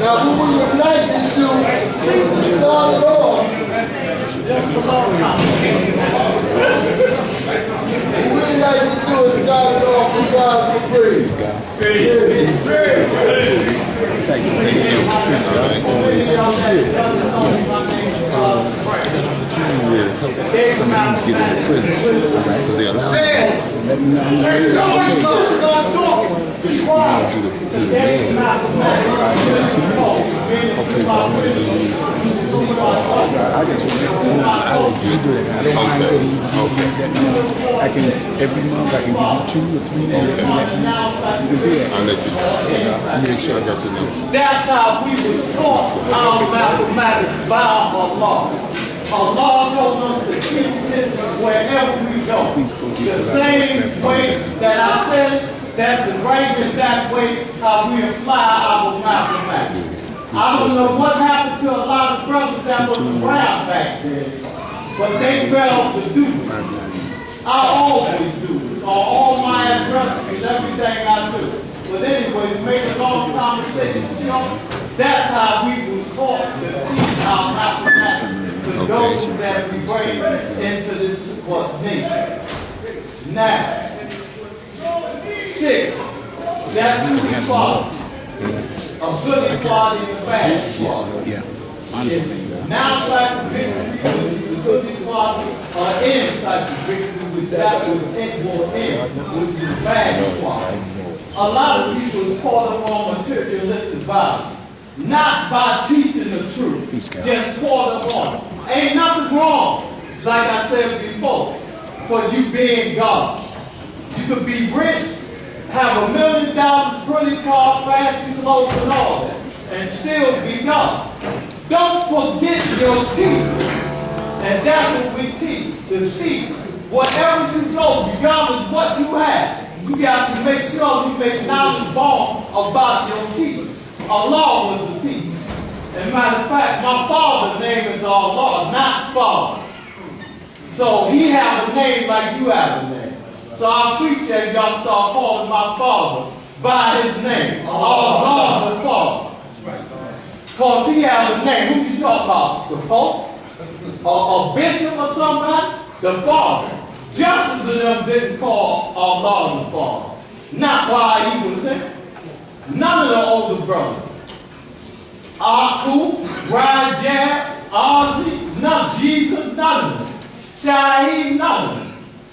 Now, what we would like to do is start it off. What we'd like to do is start it off with God's praise. Praise. Thank you. Peace, God. Always. I got an opportunity to help some of these get in the prison. Because they allow me. Let me know I'm okay. You want to do the band. Okay, but I'm going to leave. I just want to do it. I don't mind getting you that. I can, every month I can give you 2 or 3 days. You can do that. I'll let you know. Make sure I got your number. That's how we was taught our mathematics by Allah. Allah told us to teach this wherever we go. The same way that I said, that's the right exact way how we apply our mathematics. I don't know what happened to a lot of brothers that was around back then, but they failed to do it. I always do this on all my addresses, everything I do. But anyway, to make a long conversation short, that's how we was taught to teach our mathematics to those that we bring into this nation. Now, 6, that's who we follow. A good equality in the past. Yes, yeah. Now type of victory is a good equality, or any type of victory with that with N, which is bad equality. A lot of people is caught up on materialistic value. Not by teaching the truth, just caught up on. Ain't nothing wrong, like I said before, for you being God. You could be rich, have $1 million, pretty car, fancy clothes and all that, and still be God. Don't forget your teeth. And that's what we teach, the teeth. Whatever you go, regardless of what you have, you got to make sure you make knowledge born about your teeth. Allah was the teeth. As a matter of fact, my father's name is Allah, not Father. So he has a name like you have a name. So I appreciate y'all start calling my father by his name. Allah the Father. Because he has a name. Who you talking about? The Pope? A bishop or somebody? The Father. Justice of them didn't call Allah the Father. Not while he was there. None of the older brothers. Aku, Rajab, Ozzy, none. Jesus, none of them. Shaheed, none of them.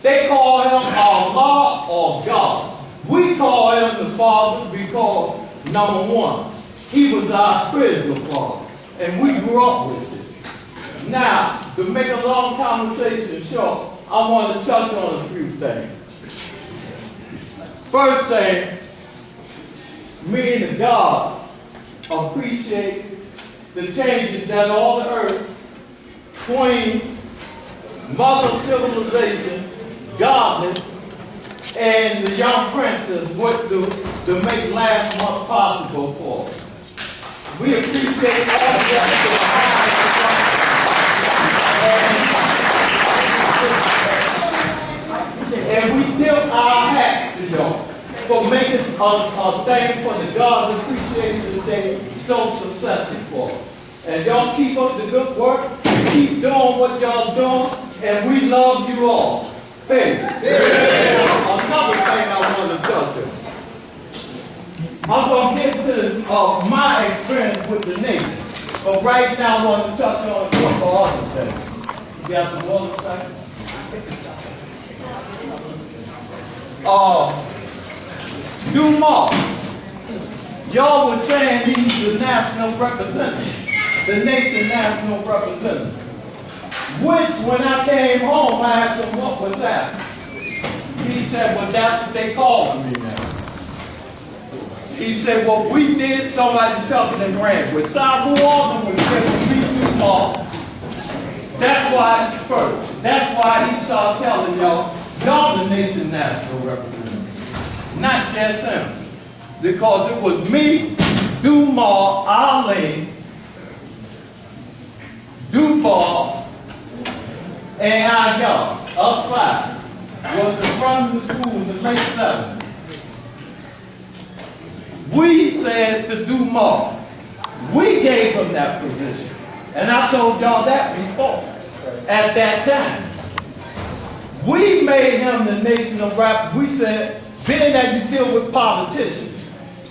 They call him Allah or God. We call him the Father because, number one, he was our spiritual father, and we grew up with it. Now, to make a long conversation short, I want to touch on a few things. First thing, me and God appreciate the changes that all the earth, Queen, Mother Civilization, Godless, and the young princess went through to make last month possible for us. We appreciate all of that. And we tilt our hats to y'all for making a thing for the God's Appreciation Day so successful for us. And y'all keep up the good work, keep doing what y'all doing, and we love you all. Hey, another thing I want to touch on. I'm going to get to my experience with the nation. But right now I want to touch on a couple other things. You got some water, second? Dumas. Y'all were saying he's the national representative. The nation national representative. Which, when I came home, I asked him what was that. He said, well, that's what they calling me now. He said, well, we did somebody something in ran with Sabu Alden was given me Dumas. That's why first. That's why he started telling y'all the nation national representative. Not just him. Because it was me, Dumas, Ali, Duval, and our y'all, us five, was in front of the school in the late 70s. We said to Dumas, We gave him that position. And I told y'all that before. At that time. We made him the nation of rap. We said, being that you deal with politicians,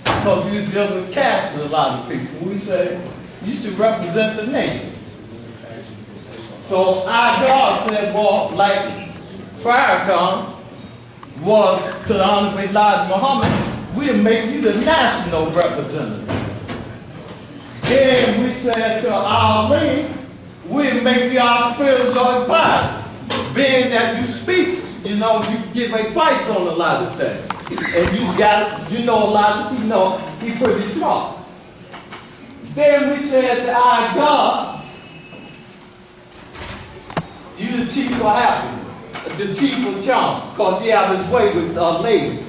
because you deal with cash with a lot of people, we said, you should represent the nation. So our God said, well, like Farrakhan was to the Honorable Elijah Muhammad, we'll make you the national representative. Then we said to our we'll make you our spiritual advisor. Being that you speak, you know, you give advice on a lot of things. And you know a lot of, he's pretty smart. Then we said to our God, you the chief of happiness, the chief of charm, because he had his way with ladies,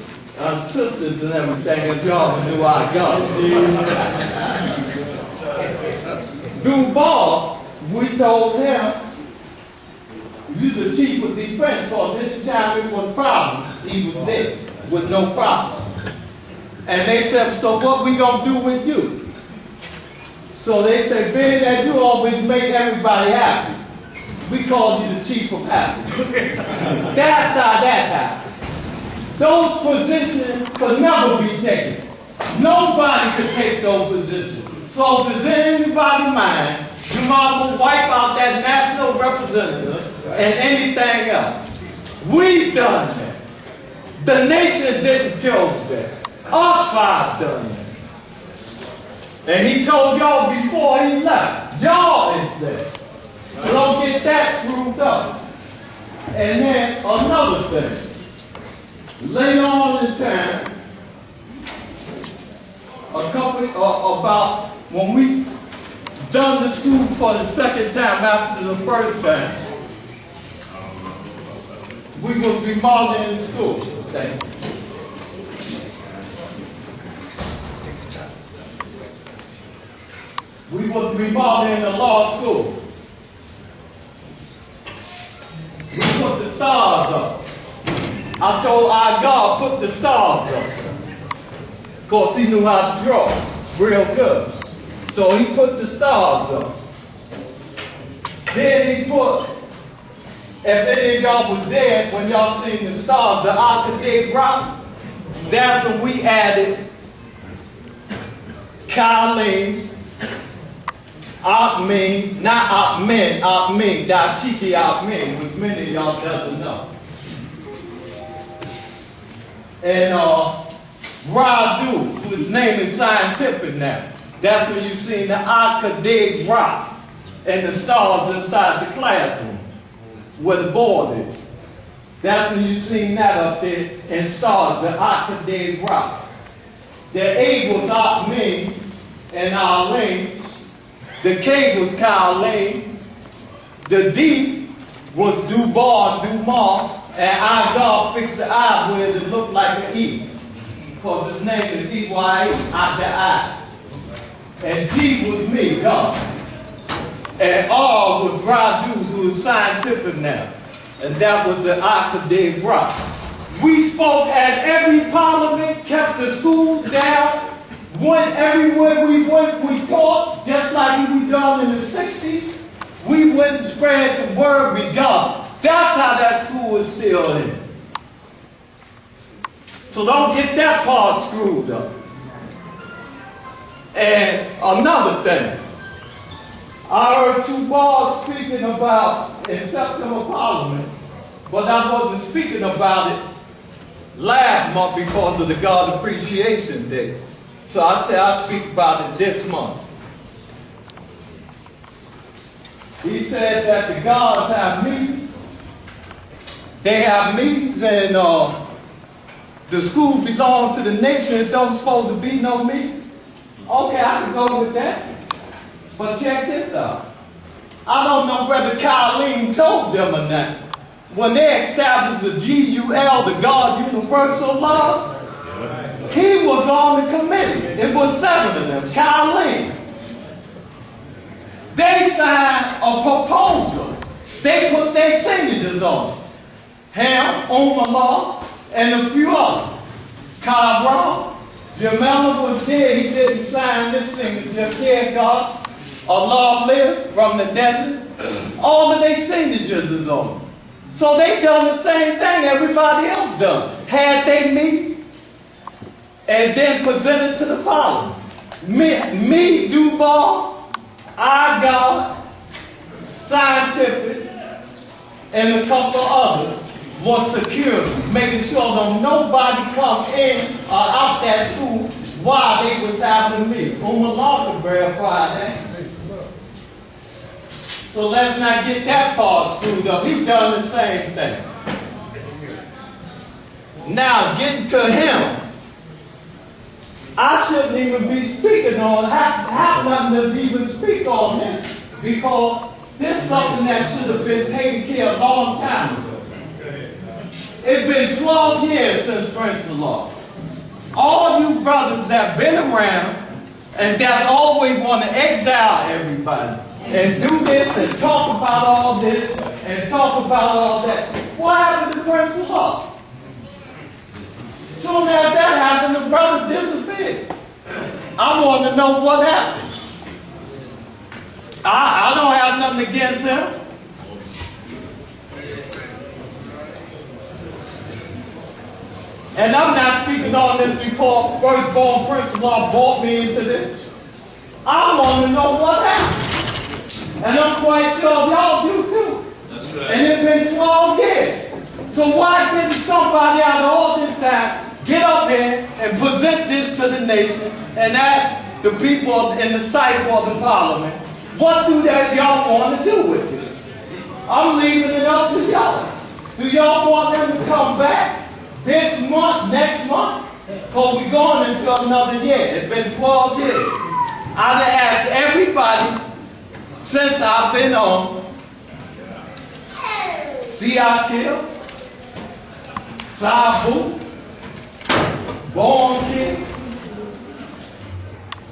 sisters and everything, and y'all knew our God. Duval, we told him, you the chief of defense, because anytime it was a problem, he was there with no problem. And they said, so what we gonna do with you? So they said, being that you always make everybody happy, we call you the chief of happiness. That's how that happened. Those positions could never be taken. Nobody could take those positions. So if there's anybody mind, you might as well wipe out that national representative and anything else. We've done that. The nation didn't choose that. Us five done that. And he told y'all before he left, y'all is there. So don't get that screwed up. And then another thing. Later on in time, about when we done the school for the second time after the first time, we will be remodeling the school. Thank you. We was remodeling the law school. We put the stars up. I told our God, put the stars up. Of course, he knew how to draw real good. So he put the stars up. Then he put, if any of y'all was there when y'all seen the stars, the Arcade Rock, that's when we added Colleen, Akmin, not Akmin, Akmin, Dashiki Akmin, which many of y'all doesn't know. And Radu, whose name is scientific now. That's when you seen the Arcade Rock and the stars inside the classroom where the board is. That's when you seen that up there and stars, the Arcade Rock. The A was Akmin and Arlene. The K was Colleen. The D was Dubar, and our dog fixed the I where it looked like an E. Because his name is E-Y, out the I. And G was me, God. And R was Radu, who is scientific now. And that was the Arcade Rock. We spoke at every parliament, kept the school down, went everywhere we went, we taught, just like we done in the 60s. We went and spread the word with God. That's how that school is still in. So don't get that part screwed up. And another thing, I heard two bars speaking about in September Parliament, but I wasn't speaking about it last month because of the God Appreciation Day. So I said I'll speak about it this month. He said that the gods have meetings. They have meetings and the school belongs to the nation. It don't supposed to be no meeting. Okay, I can go with that. But check this out. I don't know whether Colleen told them or not. When they established the GUL, the God Universal Laws, he was on the committee. It was 7 of them. Colleen. They signed a proposal. They put their signatures on it. Ham, Omallah, and a few others. Cabral, Jamela was there. He didn't sign this signature just, yeah, God, Allah lived from the desert. All of their signatures is on it. So they done the same thing everybody else done. Had they meet and then presented to the following. Me, Duval, our God, Scientific, and a couple others was secure, making sure that nobody come in or out that school while they was having a meeting. Allah could verify that. So let's not get that far screwed up. He done the same thing. Now, getting to him, I shouldn't even be speaking on, have nothing to even speak on this, because this is something that should have been taken care of a long time ago. It's been 12 years since Prince of Law. All you brothers that been around and that's always want to exile everybody and do this and talk about all this and talk about all that. What happened to Prince of Law? Soon as that happened, the brother disappeared. I want to know what happened. I don't have nothing against him. And I'm not speaking on this because firstborn Prince of Law brought me into this. I want to know what happened. And I'm quite sure y'all do too. That's right. And it's been 12 years. So why didn't somebody out of all this time get up here and present this to the nation and ask the people in the site for the parliament, what do y'all want to do with this? I'm leaving it up to y'all. Do y'all want them to come back this month, next month? Because we're going into another year. It's been 12 years. I've asked everybody since I've been on, Kill, Sabu, Born Kid,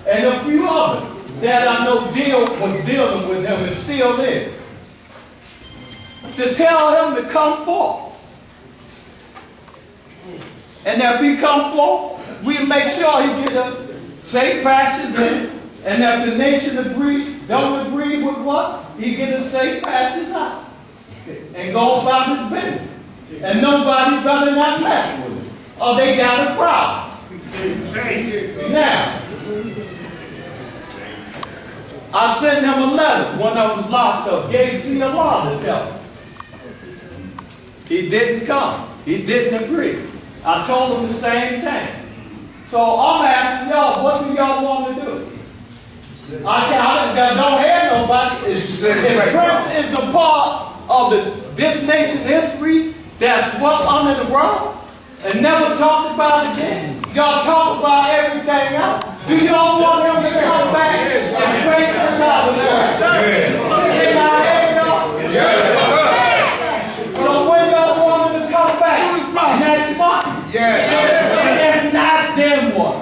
and a few others that I know was dealing with him and still is, to tell him to come forth. And if he come forth, we make sure he get a safe passage in. And if the nation don't agree with what, he get a safe passage out. And go about his business. And nobody better not mess with him. Or they got a problem. Now, I sent him a letter when I was locked up. Gave C a law to tell him. He didn't come. He didn't agree. I told him the same thing. So I'm asking y'all, what do y'all want to do? I don't hear nobody. If Prince is a part of this nation's history that's well under the rug and never talked about again, y'all talk about everything else. Do y'all want him to come back and straighten this out? Can I hear y'all? So when y'all want him to come back? Next month? If not, then what?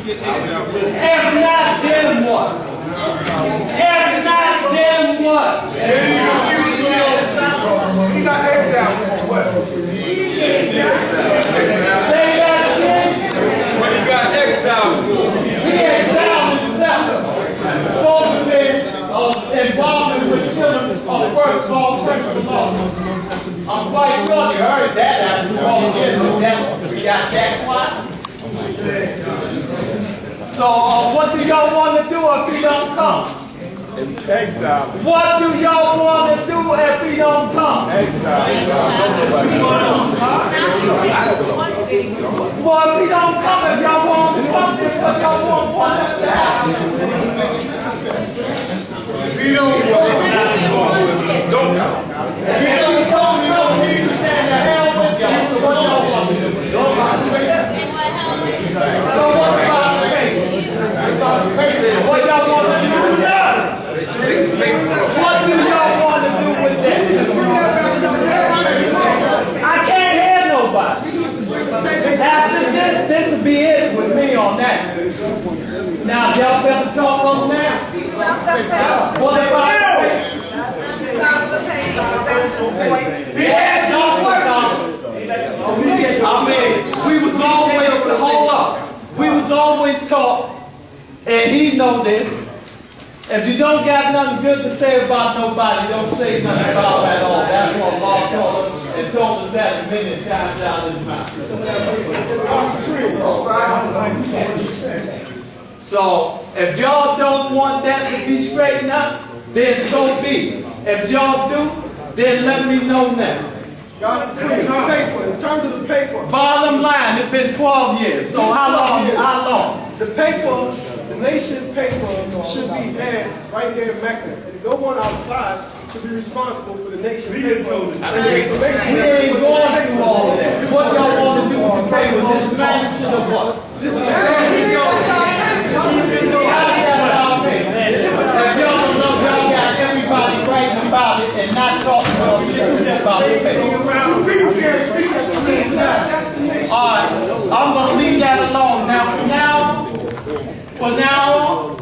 If not, then what? If not, then what? He got exiled for what? Say that again. What he got exiled for? He exiled himself for the involvement with children of firstborn Prince of Law. I'm quite sure you heard that after 12 years of that. We got that quiet. So what do y'all want to do if he don't come? Exile. What do y'all want to do if he don't come? Exile. Well, if he don't come, if y'all want to come, this what y'all want to happen. If he don't come, don't come. If he don't come, he's saying the hell with y'all. So what y'all want to do? So what about the faith? What y'all want to do with that? What do y'all want to do with that? I can't hear nobody. After this will be it with me on that. Now, y'all better talk on that. What about the faith? Yeah, y'all work on it. I mean, we was always, hold up. We was always taught And he know this. If you don't got nothing good to say about nobody, don't say nothing about them at all. That's what Allah told us, and told us that many times out of his mouth. So, if y'all don't want that to be straightened up, then so be it. If y'all do, then let me know now. God's paper, in terms of the paper. Bottom line, it's been 12 years. So how long? The paper, the nation paper should be had right here in Mecca. And no one outside should be responsible for the nation paper. We ain't going through all of that. What y'all want to do with the paper? Dismantle it or what? This everybody writing about it and not talking about the paper. Alright, I'm going to leave that alone. Now, for now,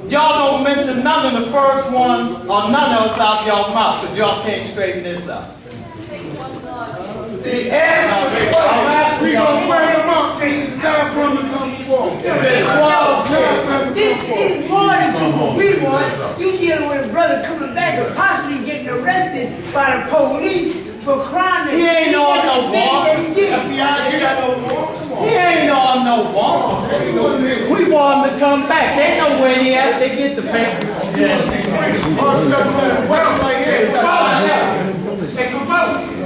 y'all don't mention none of the first ones or none of us out y'all mouth, because y'all can't straighten this out. We're going to bring them up. It's time for them to come forward. This is more than what we want. You dealing with a brother coming back and possibly getting arrested by the police for crime. He ain't on no warrant. He ain't on no warrant. We want him to come back. They know where he at. They get the paper.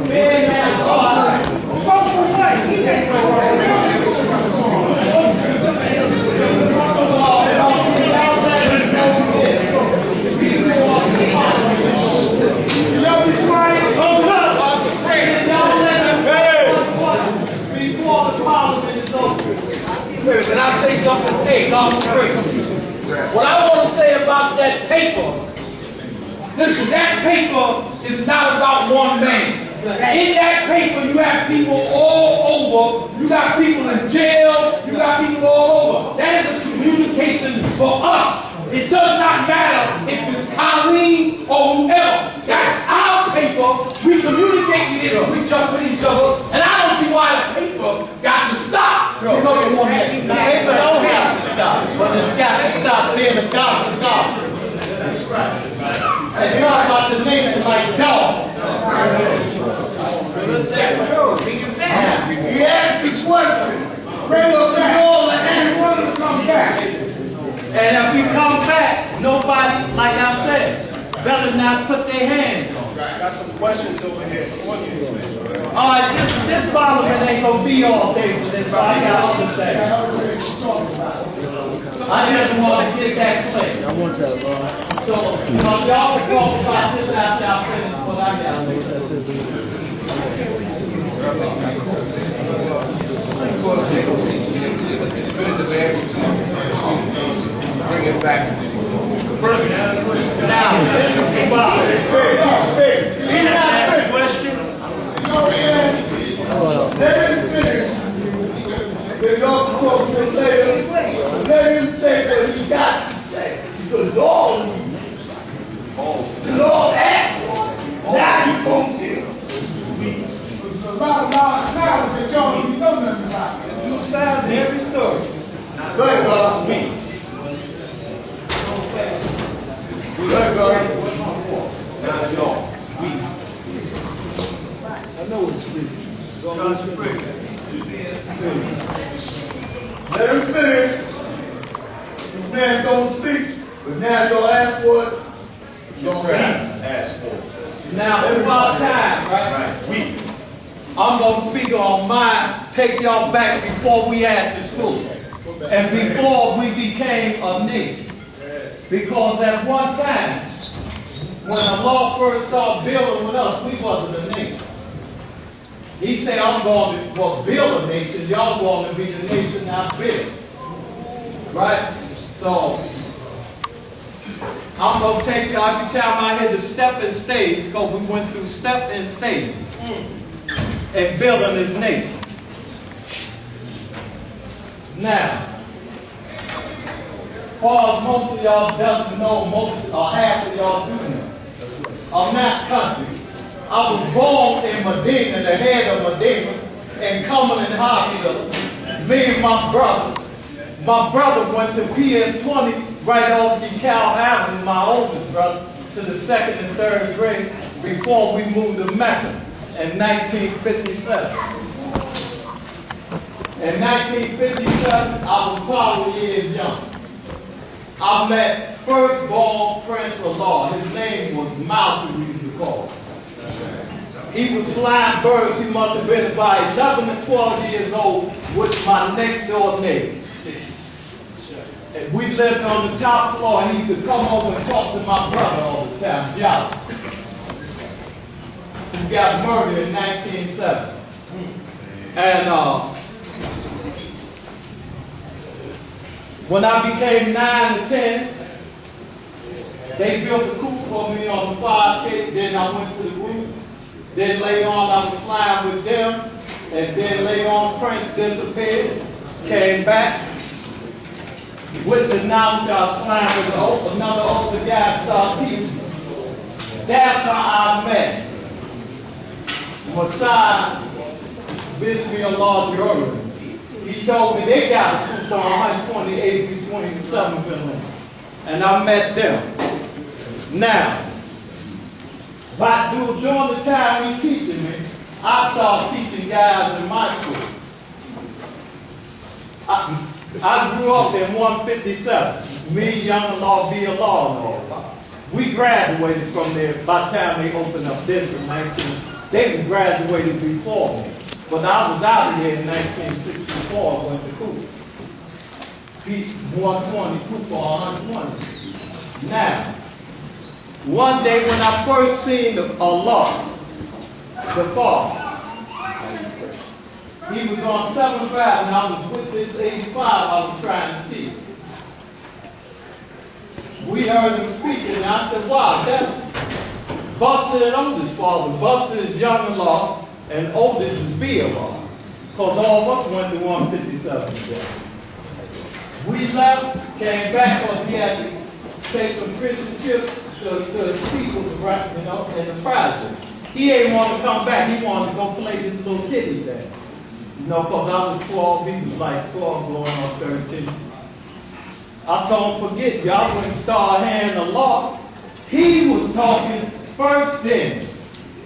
They can vote. Vote for what? He ain't Before the parliament is over. Can I say something? Hey, God's praise. What I want to say about that paper, listen, that paper is not about one man. In that paper, you have people all over. You got people in jail. You got people all over. That is a communication for us. It does not matter if it's Colleen or whoever. That's our paper. We communicate with each other, and I don't see why the paper got to stop. Because it won't have to stop. It don't have to stop. But it's got to stop being the God of God. That's right. It's not about the nation like dogs. He asked me questions. Bring up the whole and everyone to come back. And if we come back, nobody, like I said, better not put their hands on. Got some questions over here. All right, this parliament ain't gonna be all day with this, so I gotta understand. I just want to get that clear. I want that, So, y'all can talk about this after I finish what I got. Bring it back. Now, Let him finish. Then y'all smoke him later. Let him say what he got to say. The Lord asked. Now he gonna give. There's a lot of lost styles that y'all don't know nothing about. There's two styles in every story. Go ahead, God. Go ahead, God. I know it's free. Let him finish. This man don't speak, but now you'll ask for it. Ask for it. now, it's about time, right? I'm gonna speak on mine, take y'all back before we had the school. And before we became a nation. Because at one time, when the law first started building with us, we wasn't a nation. He said, I'm going to build a nation, y'all going to be the nation I built. Right? So, I'm going to take y'all every time I hit the stepping stage, because we went through stepping stage and building this nation. Now, far as most of y'all doesn't know, most or half of y'all do know, I'm not country. I was born in Medina, the head of Medina, in Cumberland Hospital. Me and my brother My brother went to PS20 right off DeKalb Avenue, my oldest brother, to the 2nd and 3rd grade before we moved to Mecca in 1957. In 1957, I was 12 years young. I met firstborn Prince of Law. His name was Mouse, we used to call him. He was flying birds. He must have been about 11 or 12 years old with my next door neighbor. We lived on the top floor. He used to come over and talk to my brother all the time, Jolly. He got murdered in 1970. And when I became 9 or 10, they built a coop for me on the fire escape. Then I went to the group. Then later on, I was flying with them. And then later on, Prince disappeared. Came back. With the knowledge I was flying with another older guy, saw TV. That's how I met Messiah, Bishop of Law Jordan. He told me they got a coop on 128 between the 7th and 11th. And I met them. Now, during the time he teaching me, I started teaching guys in my school. I grew up in 157. Me, Young Law, be a law. We graduated from there by the time they opened up this in 19. They graduated before me. But I was out of here in 1964 went to Cooper. 120, Cooper 120. Now, one day when I first seen Allah, the Father, he was on 7th Avenue, and I was with this 85 I was trying to teach. We heard him speaking, and I said, wow, that's Buster and Otis' father. Buster is Young Law, and Otis is Via Law. Because all of us went to 157 today. We left, came back, because he had to take some Christian chips to the people, in the project. He ain't want to come back. He wanted to go play this little kitty thing. Because I was 12, he was like 12 going on 13. I told him, forget, y'all wouldn't start hand the law. He was talking first then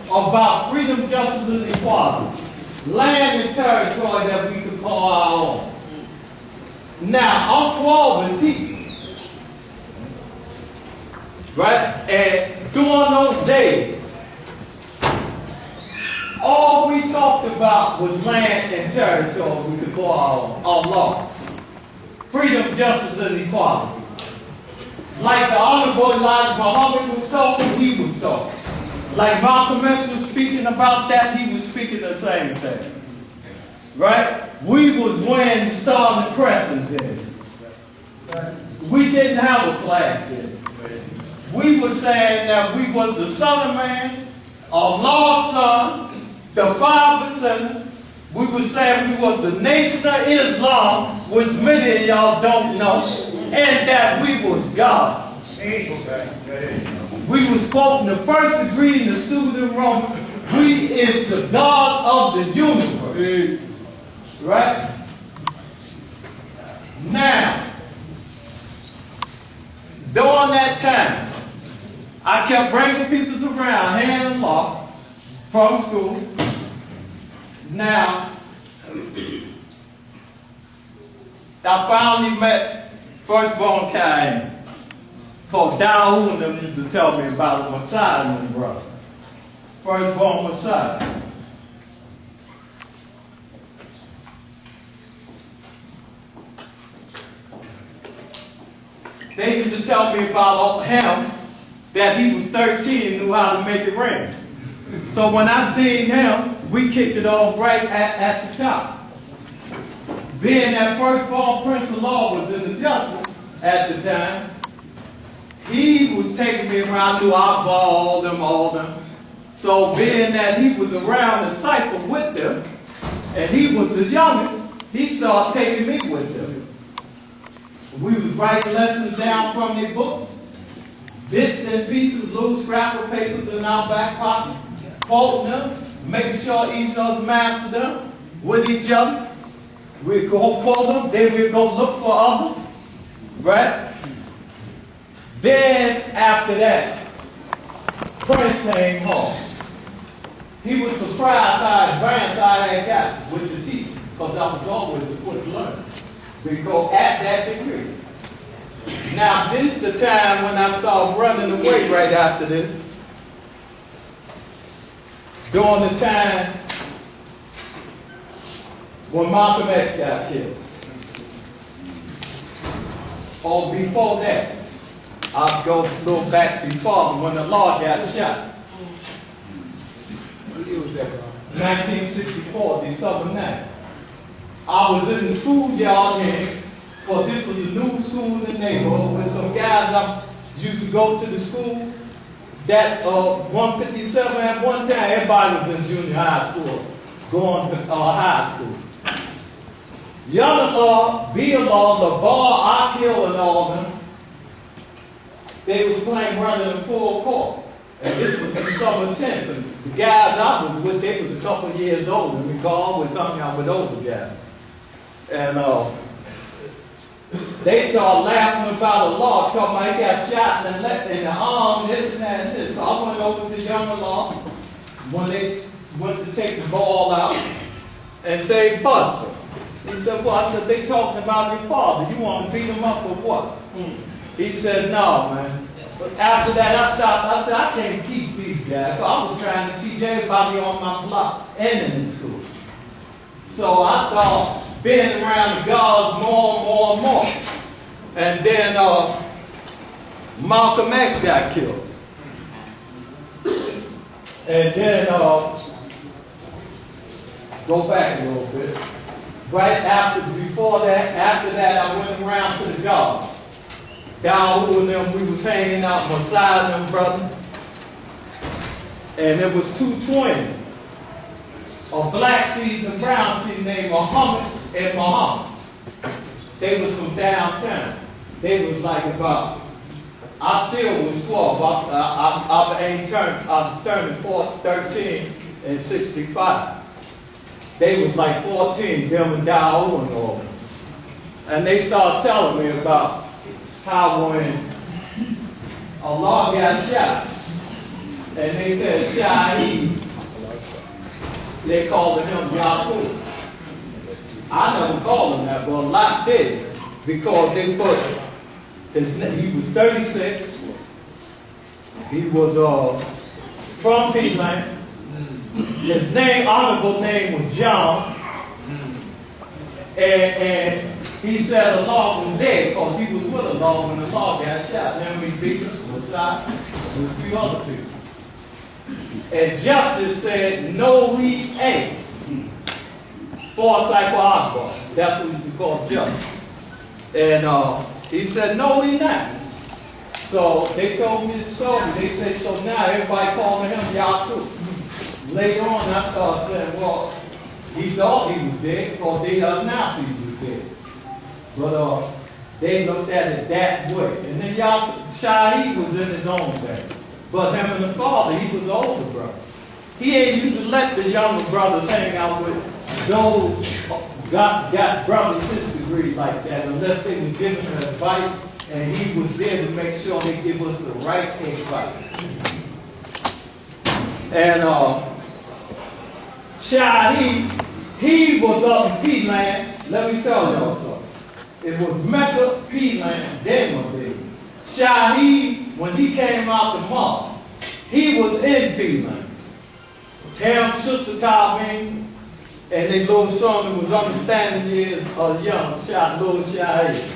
about freedom, justice, and equality. Land and territory that we could call our own. Now, I'm 12 and teaching. Right? And during those days, all we talked about was land and territory we could call our law. Freedom, justice, and equality. Like the Honorable Elijah Muhammad was talking, he was talking. Like Malcolm X was speaking about that, he was speaking the same thing. Right? We was wearing the Star and Crescent then. We didn't have a flag then. We were saying that we was the Son of Man, Allah's Son, the 5%. We were saying we was the Nation of Islam, which many of y'all don't know, and that we was God. We was quoting the first degree in the student room. We is the God of the universe. Right? Now, during that time, I kept bringing people around, hand in law, from school. Now, I finally met firstborn Cain. Called Dawood and them used to tell me about Messiah and his brother. Firstborn Messiah. They used to tell me about him that he was 13 and knew how to make it rain. So when I seen him, we kicked it off right at the top. Being that firstborn Prince of Law was in the justice at the time, he was taking me around, knew I ball all them. So being that he was around the cipher with them, and he was the youngest, he started taking me with them. We was writing lessons down from their books, bits and pieces, little scrap of papers in our back pocket, quoting them, making sure each other mastered them with each other. we go for them, then we go look for others, right? Then after that, Prince came home. He was surprised how advanced I had got with the teaching, because I was always a quick learner. Because at that degree. Now this is the time when I started running away right after this. During the time when Malcolm X got killed. Or before that. I'll go a little back before when the law got shot. What year was that, bro? 1964, December 9th. I was in the schoolyard here, for this was a new school in the neighborhood with some guys I used to go to the school. That's 157 at one time. Everybody was in junior high school, going to high school. Young Law, B-Law, LaBar, Akil, and all of them, they was playing running in full court. And this was December 10th. And the guys I was with, they was a couple of years older. We always hung out with older guys. And they started laughing about the law, talking about he got shot in the arm, this and that and this. So I went over to Younger Law when they went to take the ball out and say, Buster. He said, well, I said, they talking about your father. You want to beat him up or what? He said, no, man. But after that, I stopped. I said, I can't teach these guys. I was trying to teach everybody on my block and in the school. So I saw being around the guards more and more and more. And then Malcolm X got killed. And then, go back a little bit. Before that, after that, I went around to the guards. Down who and them, we was hanging out beside them, brother. And it was 220. A black seed and a brown seed named Muhammad and Muhammad. They was from downtown. They was like about, I still was 12. I was turning 13 and 65. They was like 14, them and Dow and all. And they started telling me about how when Allah got shot, and they said Shahid, they called him Yaqub. I never called him that, but a lot did, because they put he was 36. He was from Peatland. His honorable name was John. And he said Allah was dead because he was with Allah when Allah got shot. Then we beat him, was shot, with a few other people. And Justice said, no, he ain't. Forsyth Akbar. That's what we call Justice. And he said, no, he not. So they told me the story. They said, so now everybody calling him Yaqub. Later on, I started saying, well, he thought he was dead because they announced he was dead. But they looked at it that way. And then Shahid was in his own day. But him and the father, he was the older brother. He ain't used to let the younger brothers hang out with those got brothers his degree like that unless they was giving him advice and he was there to make sure they give us the right advice. And Shahid, he was up in Peatland. Let me tell y'all something. It was Mecca, Peatland, Denver, baby. Shahid, when he came out the mosque, he was in Peatland. Him, Sister Calvin, and their little son who was understanding years young, little Shahid.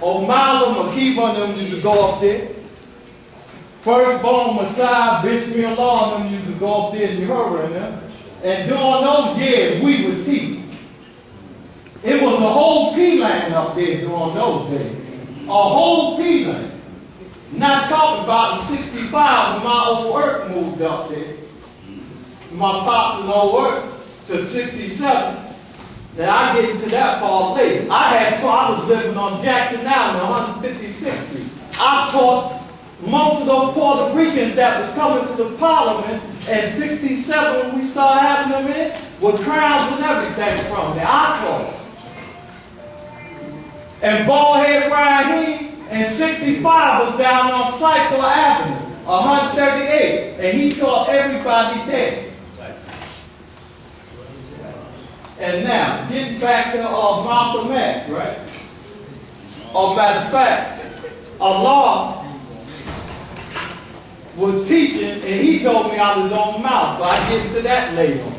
O'Malley, McKeever, and them used to go up there. Firstborn Messiah, Bishop Allah, and them used to go up there and you heard of them. And during those years, we was teaching. It was a whole P-land up there during those days. A whole P-land. Not talking about in 65 when my old work moved up there. My pops and old work to 67. Now I get into that part later. I was living on Jackson Avenue, 156th Street. I taught most of those Puerto Ricans that was coming to the Parliament in 67 when we started having them in, with crowns and everything from there. I taught. And bald-headed Raheem and 65 was down on Cycle Avenue, 138, and he taught everybody there. And now, getting back to Malcolm X, right? Matter of fact, Allah was teaching, and he told me out of his own mouth, but I get into that later on.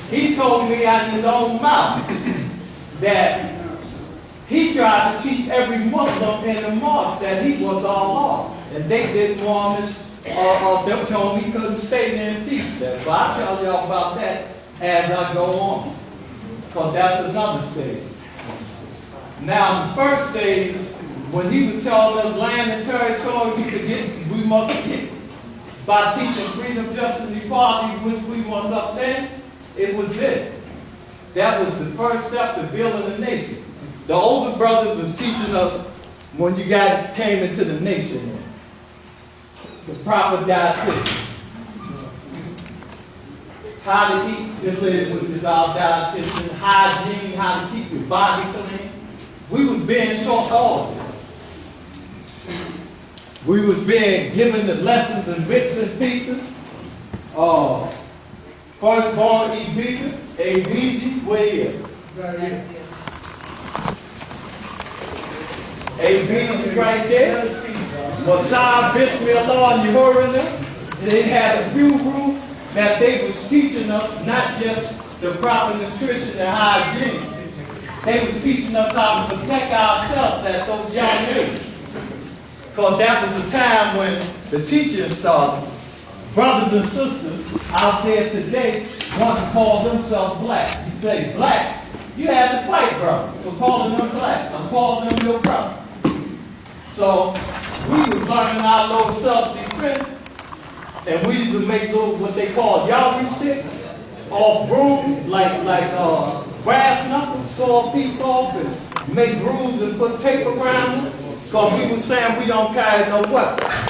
He told me out of his own mouth that he tried to teach every Muslim in the mosque that he was Allah. And they didn't want us, they told me he couldn't stay there and teach that. But I'll tell y'all about that as I go on. Because that's another stage. Now, the first stage, when he was telling us land and territory we must get by teaching freedom, justice, and equality, which we was up there, it was this. That was the first step to building a nation. The older brothers was teaching us when you guys came into the nation, the proper dietitian. How to eat to live, which is our dietitian, hygiene, how to keep your body clean. We was being taught all of it. We was being given the lessons in bits and pieces. Firstborn Egyptian, ABG, where he is? Right here. ABG right there. Masai, Bismillah, and Yehoram. They had a few rules that they was teaching us, not just the proper nutrition and hygiene. They was teaching us how to protect ourselves at those young ages. Because that was the time when the teaching started. Brothers and sisters out there today want to call themselves black. You say black, you had to fight, brother, for calling them black, or calling them your brother. So we was learning our little self-defense, and we used to make little, what they call yawry sticks, or brooms, like brass knuckles, saw a piece off, and make grooves and put tape around them, because we were saying we don't carry no weapons.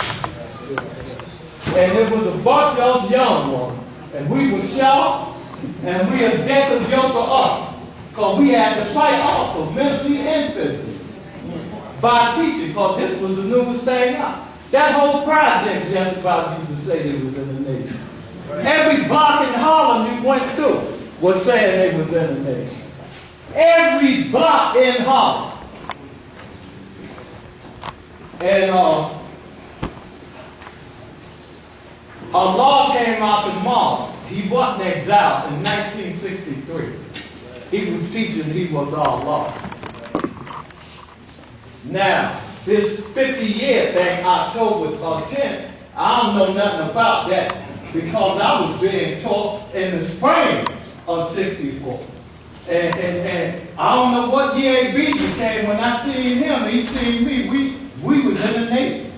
And it was a bunch of us young ones, and we were sharp, and we had decked the joker up, because we had to fight also, mentally and physically, by teaching, because this was the newest thing out. That whole project just about used to say they was in the nation. Every block in Harlem you went through was saying they was in the nation. Every block in Harlem. And Allah came out to Mars. He wasn't exiled in 1963. He was teaching he was Allah. Now, this 50-year thing, October 10th, I don't know nothing about that because I was being taught in the spring of 64. And I don't know what year B came. When I seen him, he seen me. We was in the nation.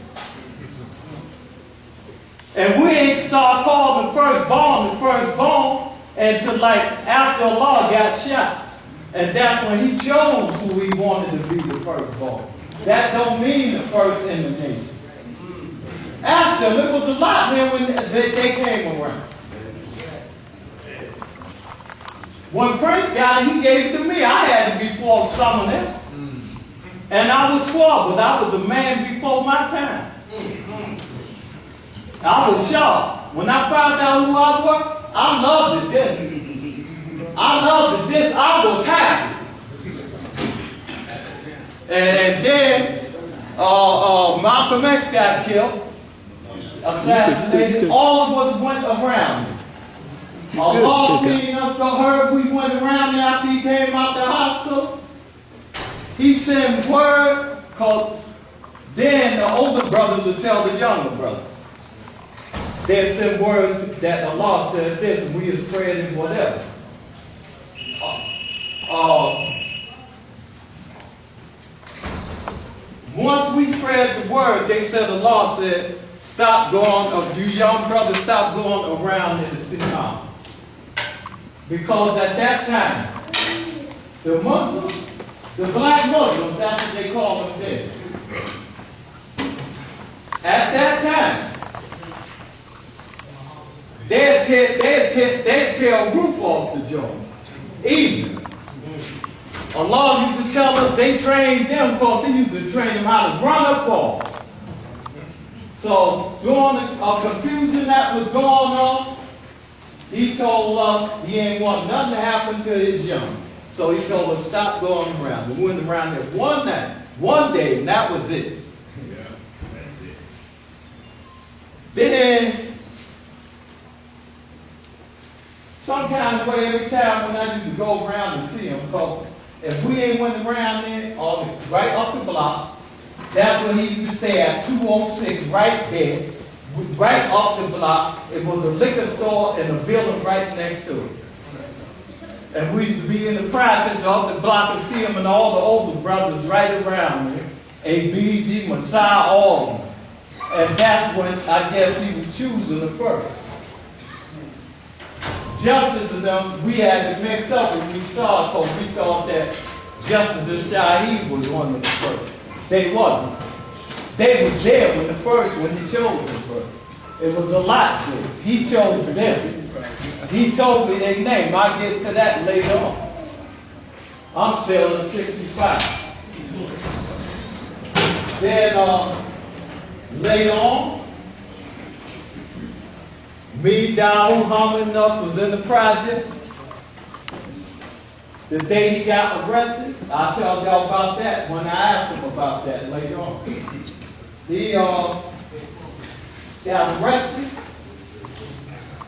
And we ain't start calling the firstborn until like after Allah got shot. And that's when he chose who he wanted to be the firstborn. That don't mean the first in the nation. Ask them, it was a lot there when they came around. When Prince got it, he gave it to me. I had it before some of them. And I was swore, but I was a man before my time. I was sharp. When I found out who I was, I loved this. I loved this. I was happy. And then Malcolm X got killed, assassinated. All of us went around him. Allah seen us go hurt. We went around him after he came out the hospital. He sent word, because then the older brothers would tell the younger brothers. They send word that Allah said this, and we are spreading whatever. Once we spread the word, they said Allah said, stop going, you young brothers, stop going around in the synagogue. Because at that time, the Muslims, the black Muslims, that's what they call them then. At that time, they'd tear a roof off the joint. Easy. Allah used to tell us they trained them because he used to train them how to run a ball. So during the confusion that was going on, he told us he ain't want nothing to happen to his young. So he told us stop going around. We went around there one night, one day, and that was it. Then, some kind of way, every time when I used to go around and see him, because if we ain't went around there, right up the block, that's where he used to stay at, 206, right there, right up the block. It was a liquor store and a building right next to it. And we used to be in the practice up the block and see him and all the older brothers right around there, ABG, Messiah, all of them. And that's when I guess he was choosing the first. Justice and them, we had it mixed up when we started because we thought that Justice and Shaheed was one of the first. They wasn't. They were there when he chose them first. It was a lot there. He chose them. He told me their name. I'll get to that later on. I'm still in 65. Then later on, me, Dawud, Muhammad, and us was in the project. The day he got arrested, I'll tell y'all about that when I asked him about that later on. He got arrested.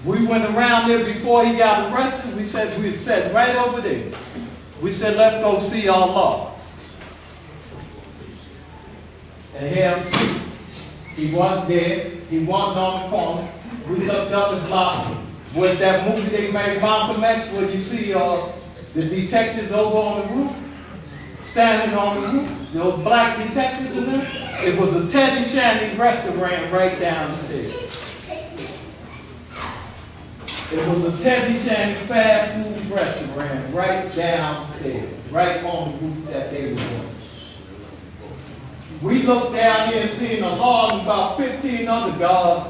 We went around there before he got arrested. We sat right over there. We said, let's go see Allah. And here I'm speaking. He wasn't there. He wasn't on the corner. We looked up the block with that movie they made, Malcolm X, where you see the detectives over on the roof, standing on the roof, those black detectives in there. It was a Teddy Shandy restaurant right downstairs. It was a Teddy Shandy fast food restaurant right downstairs, right on the roof that they were on. We looked down here and seen Allah and about 15 other guards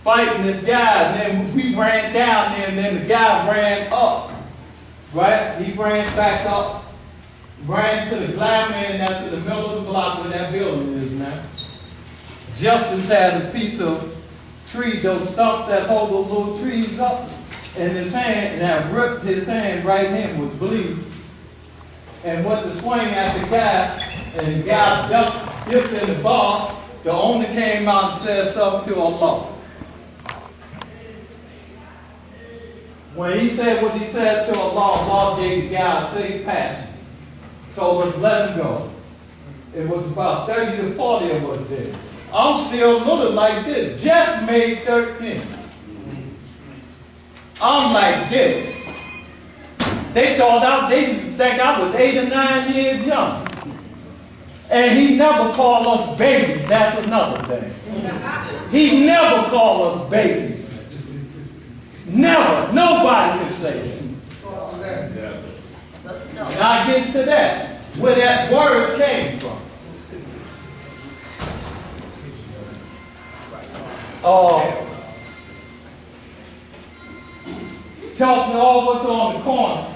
fighting this guy, and then we ran down there, and then the guy ran up, right? He ran back up, ran to the glass man that's in the middle of the block where that building is now. Justice had a piece of tree, those stumps that hold those little trees up in his hand, and that ripped his hand, right hand was bleeding. And went to swing at the guy, and the guy dipped in the bar. The owner came out and said something to Allah. When he said what he said to Allah, Allah gave the guy a safe passage. Told us, let him go. It was about 30 to 40 of us there. I'm still looking like this. Just made 13. I'm like this. They didn't think I was 8 or 9 years young. And he never called us babies. That's another thing. He never called us babies. Never. Nobody can say it. And I get to that, where that word came from. Talking to all of us on the corner.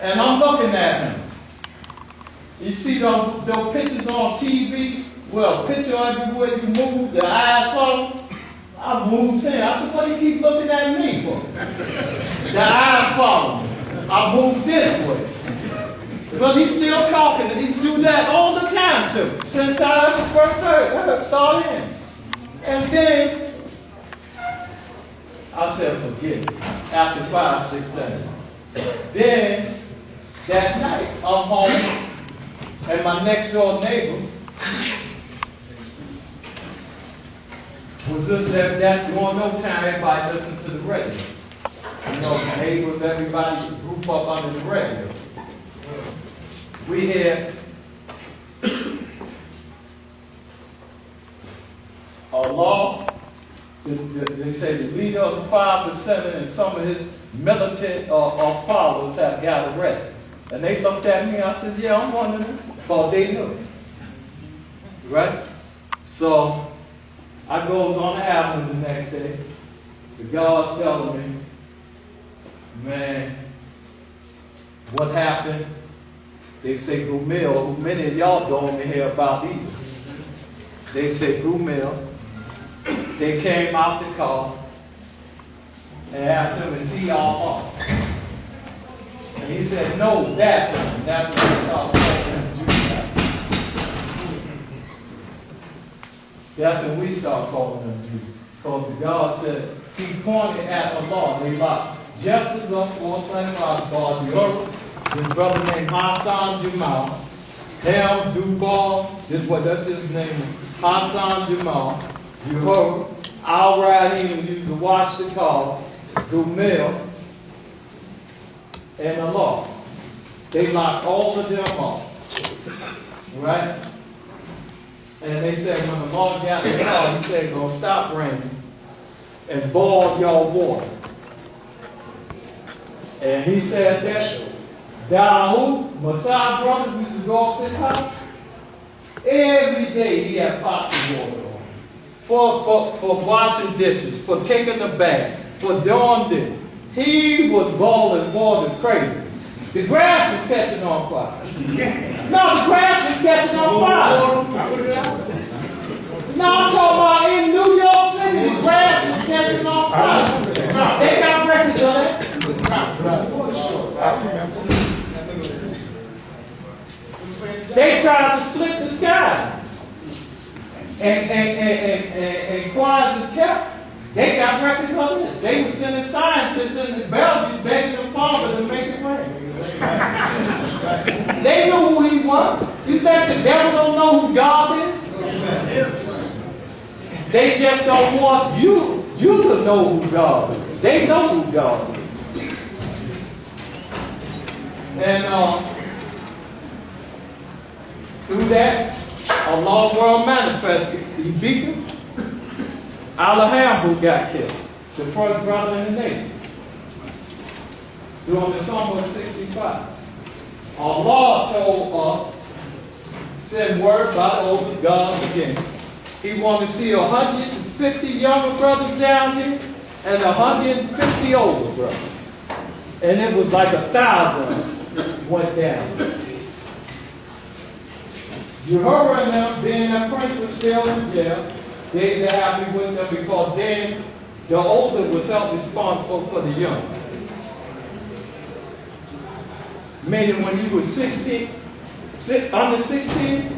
And I'm looking at him. You see those pictures on TV? Well, picture everywhere you move, the eyes follow. I moved him. I said, what do you keep looking at me for? The eyes follow me. I moved this way. But he's still talking. He's doing that all the time too. Since I first saw him. And then I said, forget it. After 5, 6, 7. Then that night, I'm home, and my next door neighbor was just that during no time everybody listened to the radio. You know, the neighbors, everybody group up under the radio. We had Allah. They say the leader of the 5 to 7 and some of his militant followers have got arrested. And they looked at me, I said, yeah, I'm one of them. But they knew. Right? So, I goes on the avenue the next day. The guard's telling me, man, what happened? They say Gumil, who many of y'all don't even hear about either. They said Gumil. They came out the car and asked him, is he all up? And he said, no, that's him. That's when they started calling him Judah. That's when we start calling him Judah. Because God said, he pointed at Allah. They like, just as up for Sunday God, you heard his brother named Hassan Jamal, Ham Duval, that's his name, Hassan Jamal. You heard, I'll ride in and used to watch the car, Gumil, and Allah. They locked all of them up. Right? And they said when the Lord got in the car, he said, gonna stop raining and boil your water. And he said that Dawood, Masai brothers, we used to go off this house. Every day he had pots of water on. For washing dishes, for taking a bath, for doing this. He was boiling water crazy. The grass was catching on fire. No, the grass was catching on fire. No, I'm talking about in New York City, the grass was catching on fire. They got records of that. They tried to split the sky and quiet the sky. They got records of this. They were sending scientists into Belgium begging the farmer to make it rain. They knew who he was. You think the devil don't know who God is? They just don't want you to know who God is. They know who God is. And through that, Allah world manifested. Ezekiel, Alaham, who got killed, the first brother in the nation, during the summer of 65. Allah told us, send word by the oath of God again. He wanted to see 150 younger brothers down here and 150 older brothers. And it was like 1,000 went down. Jehovah and them, being that prince was still in jail, they were happy with them because then the older was held responsible for the young. Meaning when you were 16, under 16,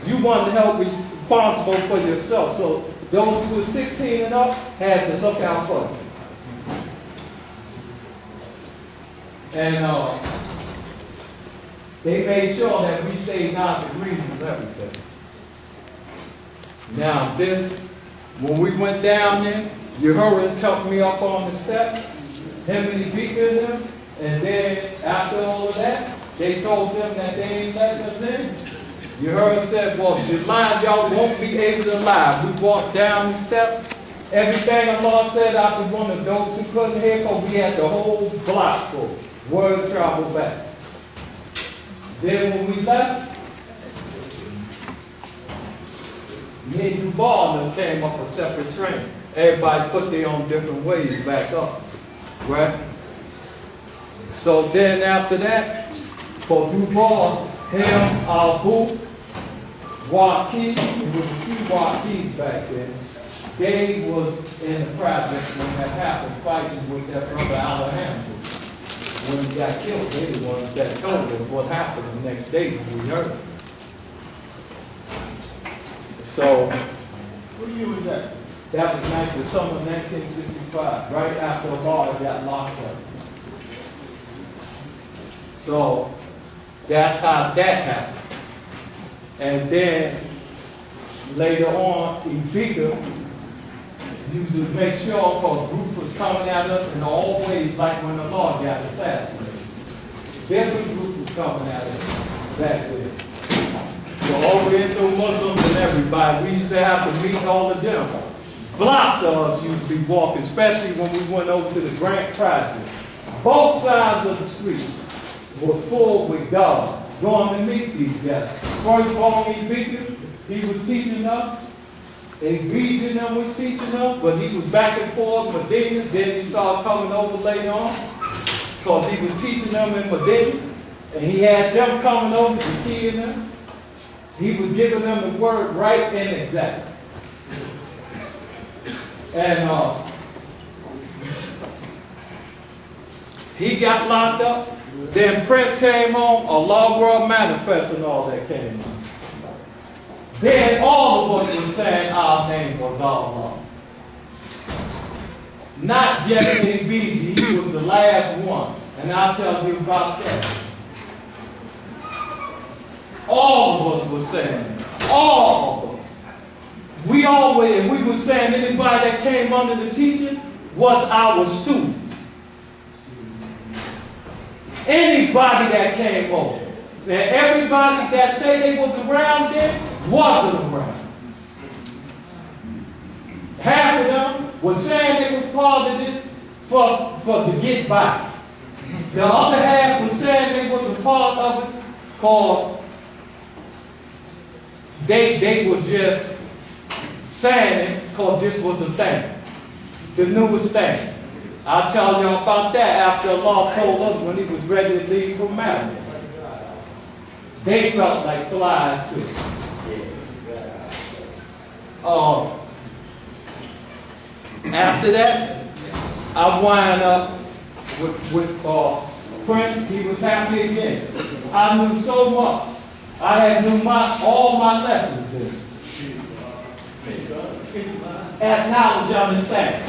you wanted to help responsible for yourself. So those who were 16 and up had to look out for them. And they made sure that we stayed 9 degrees of everything. Now this, when we went down there, Yehoram took me up on the step, him and the beaker in them, and then after all of that, they told them that they ain't letting us in. Yehoram said, well, if you're lying, y'all won't be able to lie. We walked down the step. Everything Allah said, I was one of those who couldn't hear because we had the whole block full. Word travel back. Then when we left, me and Duval came up a separate train. Everybody put their own different ways back up. Right? So then after that, for Duval, him, Abu, Joaquin, it was a few Joaquins back then. They was in the project when that happened, fighting with that brother Alejandro. When he got killed, they the ones that told us what happened the next day when we heard it. So, What year was that? That was the summer of 1965, right after Allah got locked up. So, that's how that happened. And then, later on, Ibika used to make sure, because Ruth was coming at us in all ways, like when the Lord got assassinated. Different group was coming at us back then. So Oriental Muslims and everybody, we used to have to meet all of them. Blocks of us used to be walking, especially when we went over to the Grant Project. Both sides of the street was full with God, going to meet these guys. First on Ezekiel, he was teaching us. And region them was teaching us, but he was back and forth Medina. Then he started coming over later on, because he was teaching them in Medina. And he had them coming over to kill them. He was giving them the word right and exact. And he got locked up. Then Prince came on, a Law World Manifest and all that came on. Then all of us were saying our name was all wrong. Not Jesse B. He was the last one. And I'll tell you about that. All of us were saying it. All of us. We always, we were saying anybody that came under the teaching was our student. Anybody that came over. And everybody that say they was around there wasn't around. Half of them was saying they was part of this for to get by. The other half was saying they was a part of it because they were just saying it because this was a thing. The newest thing. I'll tell y'all about that after Allah told us when he was ready to leave for Mecca. They felt like flies too. After that, I wind up with Prince. He was happy again. I knew so much. I had knew all my lessons then. Had knowledge, understanding.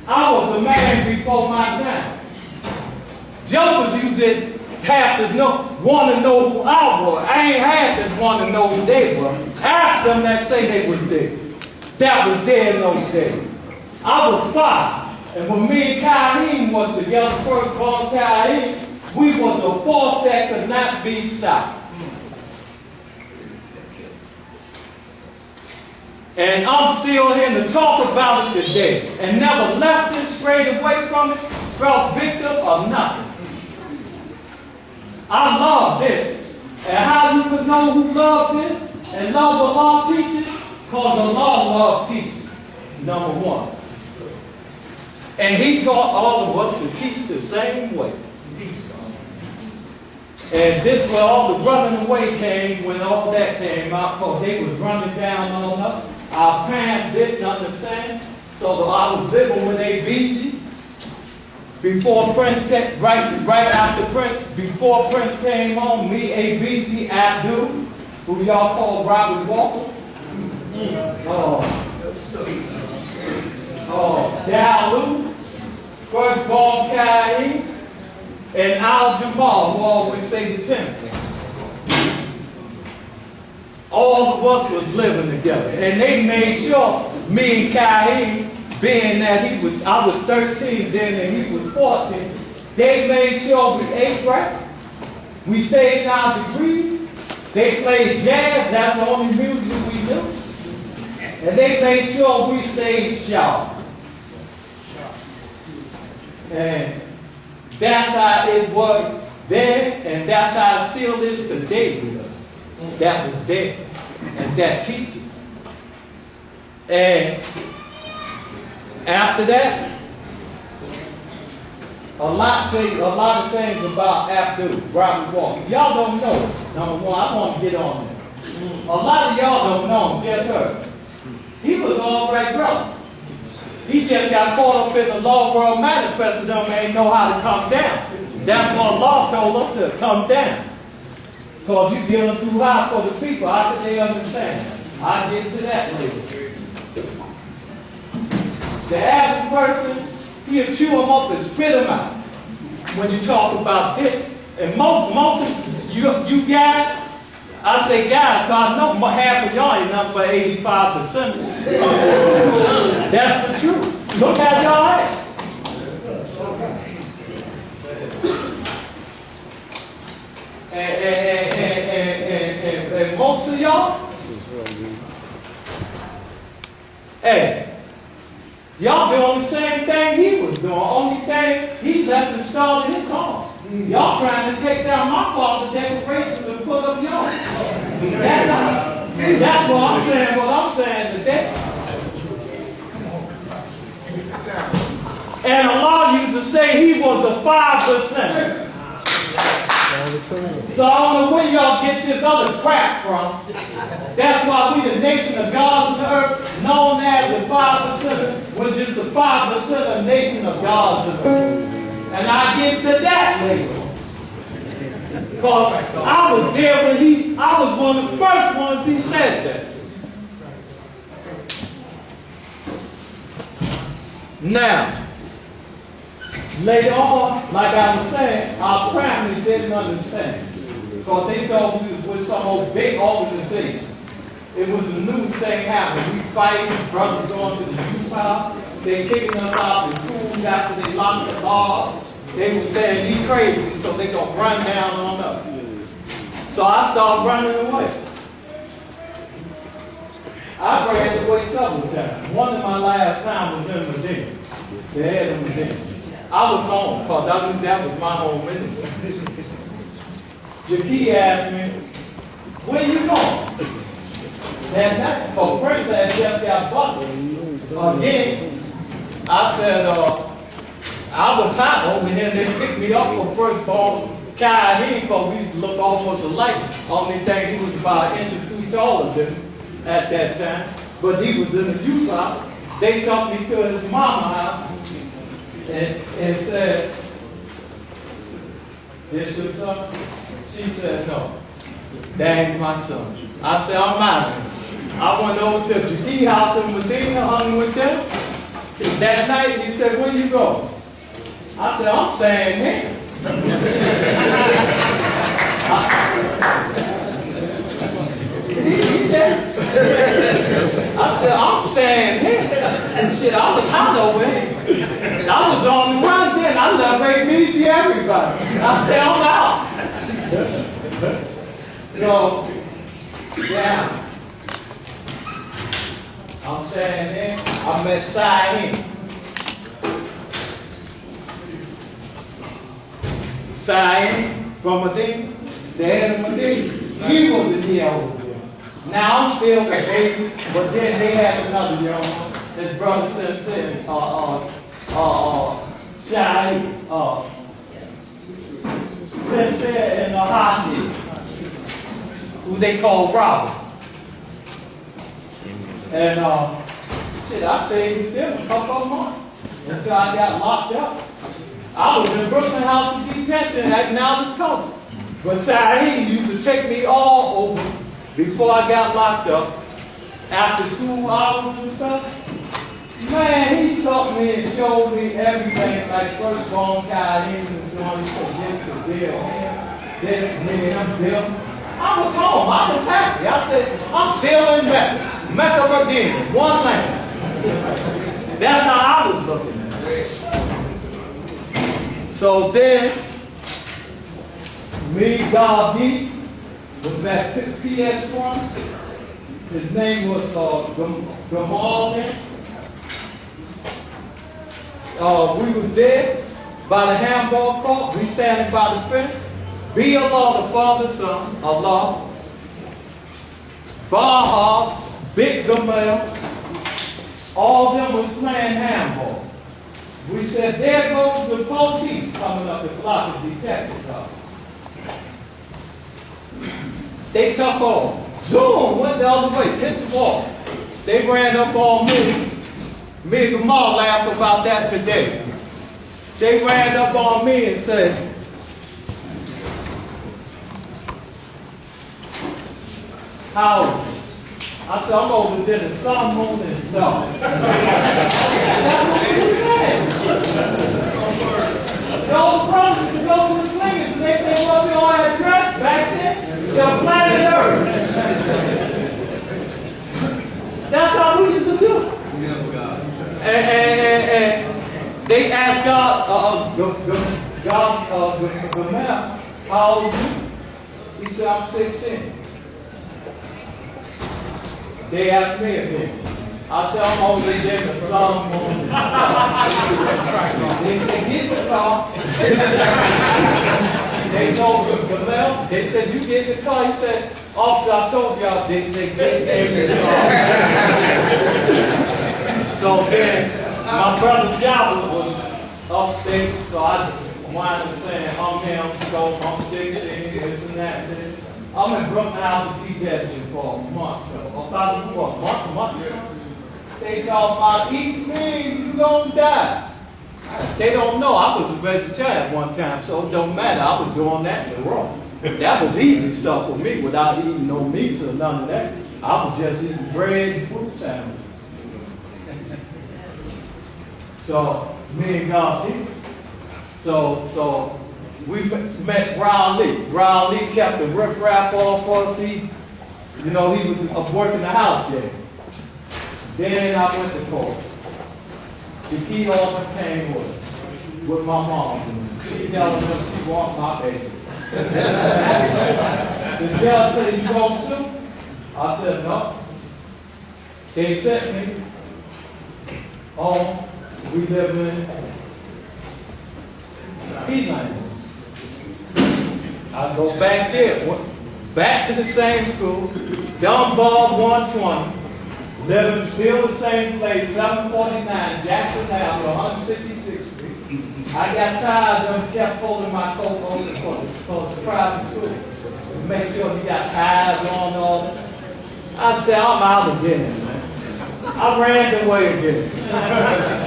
I was a man before my time. Jokers, you didn't have to want to know who I was. I ain't had to want to know who they were. Ask them that say they was there. That was there in those days. I was 5. And when me and Kaheem was together, first born Kaheem, we was a force that could not be stopped. And I'm still here to talk about it today. And never left it, strayed away from it, felt victim of nothing. I love this. And how you can know who loved this and love the law teaching? Because the law loves teaching, number one. And he taught all of us to teach the same way. And this is where all the running away came when all that came out, because they was running down on us. Our parents didn't understand. So I was living with ABG. Before Prince came, right after Prince, before Prince came home, me, ABG, Abdul, who y'all call Robert Walker. Dalu, first born Kaheem, and Al Jamal, who always say the 10th. All of us was living together. And they made sure me and Kaheem, being that I was 13 then and he was 14, they made sure we ate right. We stayed in our degrees. They played jazz, that's the only music we knew. And they made sure we stayed sharp. And that's how it was then, and that's how it still is today with us. That was there, and that teaching. And after that, a lot of things about Abdul, Robert Walker. Y'all don't know. Number one, I want to get on there. A lot of y'all don't know him, just heard. He was all right brother. He just got caught up in the Law World Manifest and them ain't know how to come down. That's what Allah told us to come down. Because you're dealing too high for the people. How could they understand? I'll get to that later. The average person, he'll chew them up and spit them out when you talk about this. And most of you guys, I say guys, because I know half of y'all ain't nothing but 85%. That's the truth. Look at y'all at. And most of y'all, hey, y'all doing the same thing he was doing. Only thing, he left and started his own. Y'all trying to take down my father's declaration to put up yours. That's what I'm saying. What I'm saying today. And Allah used to say he was a 5%. So I don't know where y'all get this other crap from. That's why we the nation of gods of the earth, known as the 5%, which is the 5% of nation of gods of the earth. And I get to that later. Because I was there when I was one of the first ones he said that. Now, later on, like I was saying, our family didn't understand. Because they thought we was with some old big organization. It was the news thing happening. We fighting, brothers going to the youth house. They kicking us out the schools after they locked the bar. They were saying, "He crazy," so they gonna run down on us. So I started running away. I ran away several times. One of my last time was in Medina. They had in Medina. I was home because I knew that was my home anyway. Jackie asked me, "Where you going?" And that's because Prince had just got busted. Again, I said, I was hot over here. They picked me up for first ball. Kai, because we used to look almost alike. Only thing, he was about an inch or two taller than me at that time. But he was in the youth house. They took me to his mama house and said, "This your son?" She said, "No, that ain't my son." I said, "I'm out of here." I went over to the Jackie house in Medina, hung with them. That night, he said, "Where you go?" I said, "I'm staying here." I said, "I'm staying here." Shit, I was hot over here. I was on the run then. I left ABs to everybody. I said, "I'm out." So, yeah. I'm saying there, I met Saeed. Saeed from Medina, the head of Medina. He was in here over there. Now I'm still a baby, but then they had another young one. His brother said, Saeed, Sister and Hashi, who they call Robert. And shit, I stayed with them a couple of months until I got locked up. I was in Brooklyn House of Detention acting out his color. But Saeed used to take me all over before I got locked up. After school hours and stuff. Man, he took me and showed me everything, like firstborn Cayenne and doing this, the bill, this, me, I'm bill. I was home, I was happy. I said, I'm still in Mecca. Mecca Medina, one land. That's how I was looking at it. So then, me, Gandhi, was at PS1. His name was Gamal. We was there by the handball court. We standing by the fence. Be Allah, the Father, Son, Allah. Baha, Big Gamal, all of them was playing handball. We said, there goes the police coming up to block the detective office. They took off. Zoom, went the other way, hit the wall. They ran up on me. Me and Gamal laughed about that today. They ran up on me and said, "How old?" I said, "I'm over there in sun, moon, and stuff." That's what he said. Those brothers to go to the clinics, and they say, "What's your address back then?" They're planet Earth. That's how we used to do it. And they asked God, how old are you? He said, "I'm 16. They asked me again. I said, "I'm older than the sun, moon." They said, "Get the car." They told Gamal, they said, "You get the car." He said, "Officer, I told y'all." They said, "Get the car." So then, my brother Java was upstate, so I wind up saying, I'm him, so I'm 16, this and that. I'm in Brooklyn House of Detention for a month, about a month. They talk about eating means you gonna die. They don't know I was a vegetarian at one time, so it don't matter. I was doing that in the wrong. That was easy stuff for me without eating no meat or none of that. I was just eating bread and fruit sandwiches. So me and God, so we met Brown Lee. Brown Lee kept the riff-raff off us. He was working the house there. Then I went to court. The key offer came with my mom. She telling them she wants my baby. The judge said, you going to sue? I said, no. They sent me home. We live in Pealand. I go back there, back to the same school, Dunbar 120. Living still the same place, 749 Jackson Avenue, 156th Street. I got tired of them, kept folding my coat over for the private school. To make sure he got ties on all that. I said, I'm out again, man. I ran away again.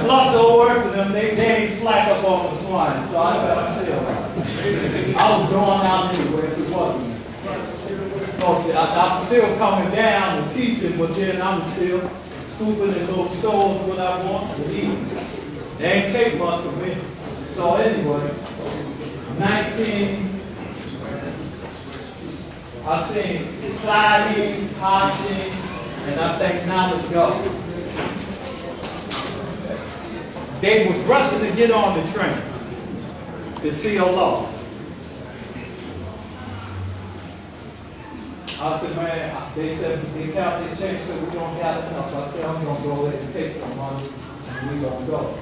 Plus the work for them, they ain't slack up on the swine. So I said, I'm still out. I was going out anyway if it wasn't. I'm still coming down and teaching, but then I'm still scooping in little stores what I want to eat. They ain't take much for me. So anyway, 19, I've seen Clyde, Hodgson, and I think now let's go. They was rushing to get on the train to see a law. I said, man, they said, they counted their checks, so we don't got enough. I said, I'm going to go ahead and take some money, and we going to go.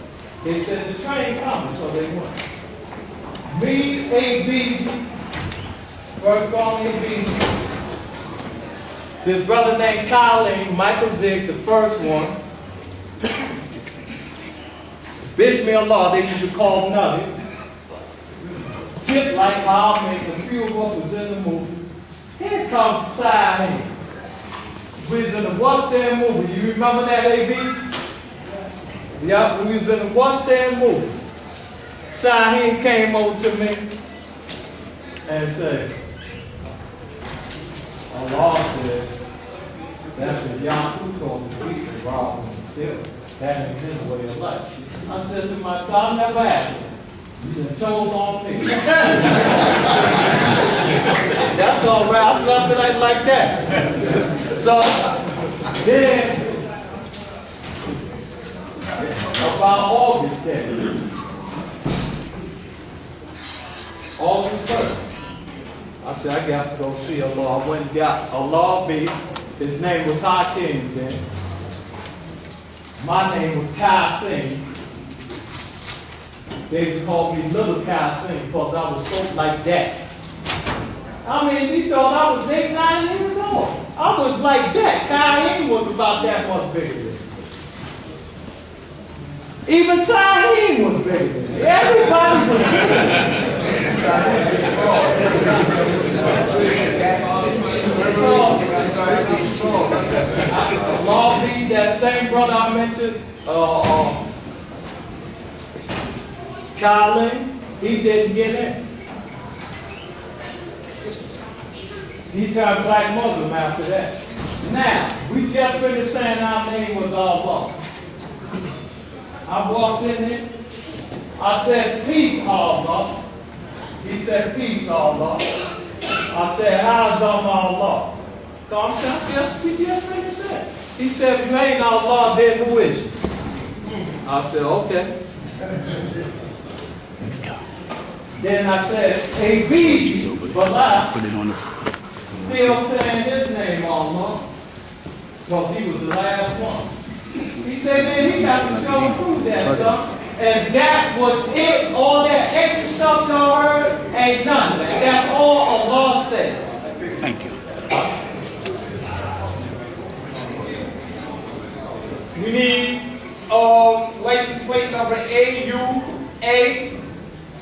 They said, the train coming, so they went. Me, A.B., first called me A.B., this brother named Colleen, Michael Zig, the first one, Bismillah Law, they used to call Nugget, tip like how I make a few of us was in the movie. Here comes Sahim. We was in the What's There movie. You remember that, A.B.? Yeah, we was in the What's There movie. Sahim came over to me and said, Allah said, that's what Yankee told me to eat the raw and still. That ain't his way of life. I said to myself, I never asked him. You been told on me. That's all right. I love it like that. So then, about August then, August 1st, I said, I got to go see Allah. I went and got Allah B. His name was Hakeem then. My name was Kai Singh. They used to call me Little Kai Singh because I was so like that. I mean, he thought I was 8, 9 years old. I was like that. Kai was about that much bigger than me. Even Sahim was bigger than me. Everybody was bigger. Lofty, that same brother I mentioned, Colin, he didn't get in. He turned black Muslim after that. Now, we just finished saying our name was Allah. I walked in there. I said, peace, Allah. He said, peace, Allah. I said, how's Allah? Come on, he just finished it. He said, if you ain't Allah, then who is you? I said, okay. Let's go. Then I said, A.B. Bala, still saying his name Allah, because he was the last one. He said, man, he got to show and prove that stuff. And that was it. All that extra stuff y'all heard, ain't none of that. That's all Allah said. Thank you. We need license plate number AUA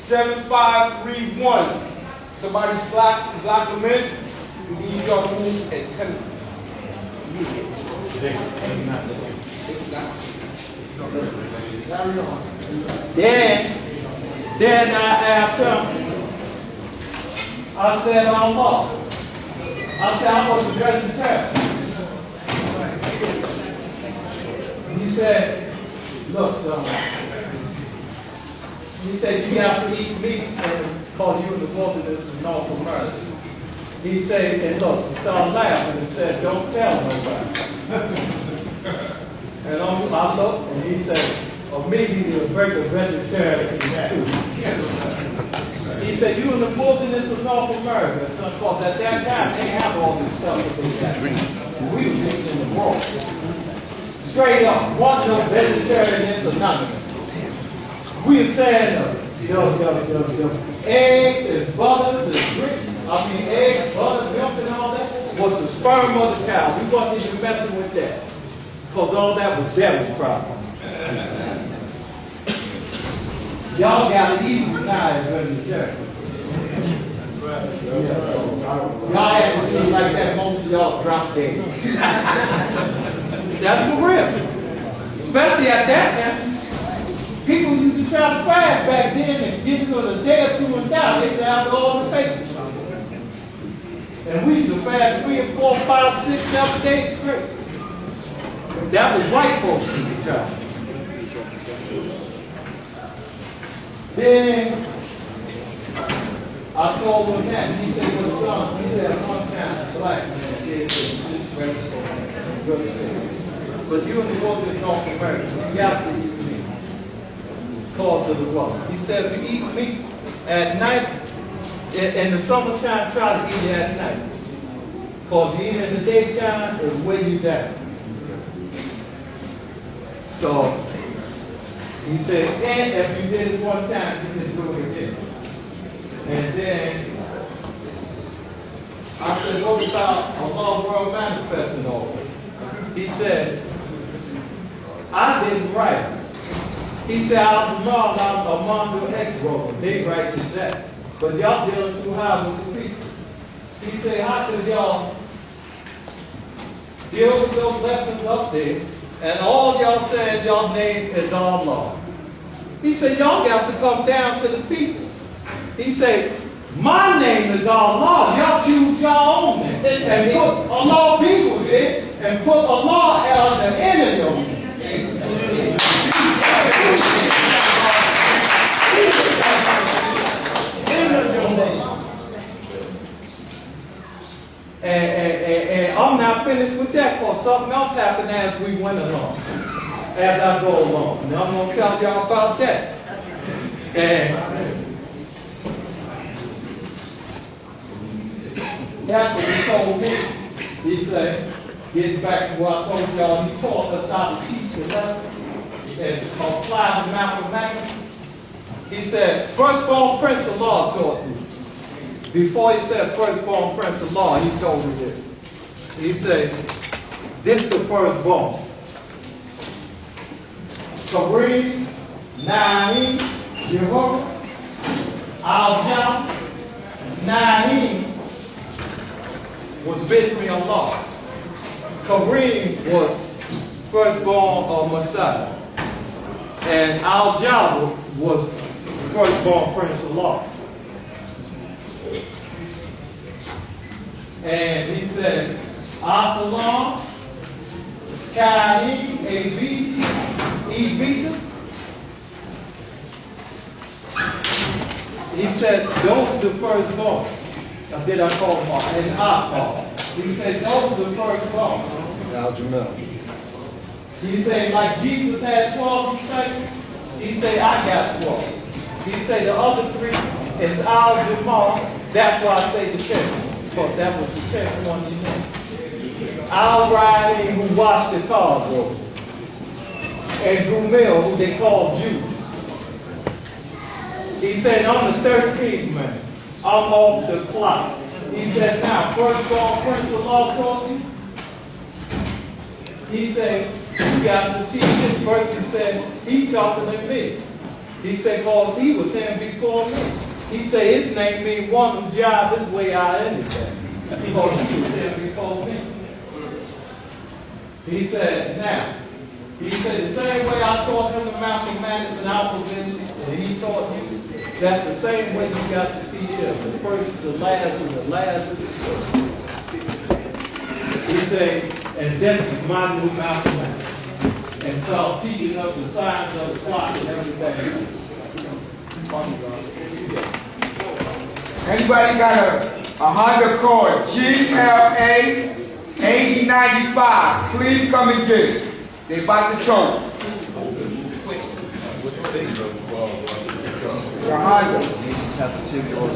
7531. Somebody's block them in. We need y'all to move at 10. Then I asked him, I said, Allah. I said, I was a vegetarian. He said, look, son. He said, you got to eat meat because you in the wilderness of North America. He said, and look, he started laughing and said, don't tell nobody. And I looked, and he said, immediately a regular vegetarian too. He said, you in the wilderness of North America. Son, because at that time, they didn't have all this stuff that they got. We were just in the world. Straight up, what no vegetarian is or nothing. We are saying, eggs and butter, eggs, butter, milk and all that was the sperm of the cow. We wasn't even messing with that. Because all that was devil's problem. Y'all got it easy now as vegetarians. Y'all have to do like that, most of y'all drop dead. That's for real. Especially at that time. People used to try to fast back then and get to a day or two and die. They used to have all the faith. And we used to fast 3 and 4, 5, 6, 7 days straight. That was white folks in the time. Then I told him that, and he said, well, son, he said, one time, black man, but you in the world of North America, you got to eat meat. Cause of the world. He said, if you eat meat at night, in the summertime, try to eat it at night. Because if you eat it in the daytime, it'll weigh you down. So, he said, and if you did it one time, you can do it again. And then, I said, what about Allah World Manifesting all this? He said, I didn't write it. He said, I'm among the ex-brothers. They write to that. But y'all dealing too high with the people. He said, how should y'all deal with those lessons up there? And all y'all said y'all name is Allah. He said, y'all got to come down to the people. He said, my name is Allah. Y'all choose your own name. And put Allah people there. And put Allah as the enemy of me. And I'm not finished with that, because something else happened as we went along, as I go along. And I'm going to tell y'all about that. And that's what he told me. He said, getting back to what I told y'all, he taught us how to teach the lesson and apply the mathematics. He said, firstborn prince of law taught me. Before he said firstborn prince of law, he told me this. He said, this is the firstborn. Kareem, Naeem, Jehovah, Al-Jah, Naeem was basically Allah. Kareem was firstborn of Messiah. And Al-Jah was firstborn prince of law. And he said, As-Salam, Kaim, A-B, E-Beta. He said, those are the firstborn. Or did I call them all? And I. He said, those are the firstborn. Al-Jamil. He said, like Jesus had 12 disciples, he said, I got 12. He said, the other 3 is Al-Jamal. That's why I say the 10th. Because that was the 10th one you know. Al-Radi, who washed the cars over. And Gumil, who they called Jews. He said, I'm the 13th man. I'm off the clock. He said, now, firstborn prince of law taught me. He said, you got to teach it. First he said, he talking to me. He said, cause he was in before me. He said his name means one who jive his way out of anything. Because he was in before me. He said, now, he said the same way I taught him the Mount of Madness and alphabets, and he taught you, that's the same way you got to teach him. The first is the last, and the last is the first. He said, and this is my new Mount of Madness. And so teaching us the science of the clock and everything. Anybody got a Honda Accord GLA 8095? Please come and get it. They about to charge you. Your Honda.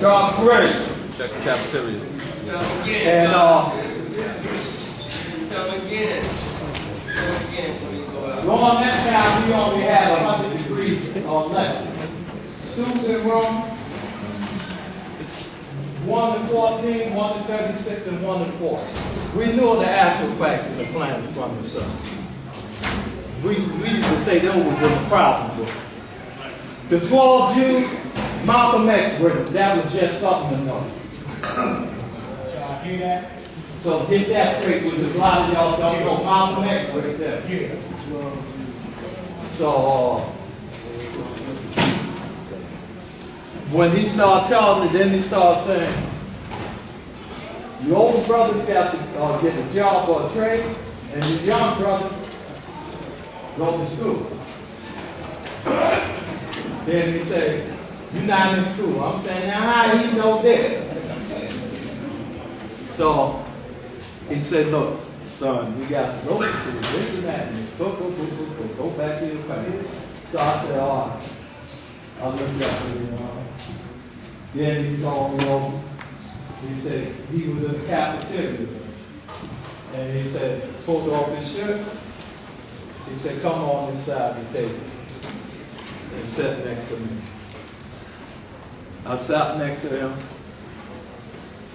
John Gray. Check the cafeteria. And during that time, we only had 100 degrees or less. Students in Rome, 1 to 14, 1 to 36, and 1 to 40. We knew the actual facts of the planet from the sun. We used to say those were the problem book. The 12 Jews, Malcolm X wrote, that was just something to know. So get that straight, which a lot of y'all don't know. Malcolm X right there. So when he started telling me, then he started saying, the old brothers got to get a job or a trade, and the young brothers go to school. Then he said, you're not in school. I'm saying, now how do you know this? So he said, look, son, you got to go to school, this and that, and go back to your family. So I said, all right. I looked up, Then he called me over. He said, he was in the cafeteria. And he said, pulled off his shirt. He said, come on inside the table. And sat next to me. I sat next to him.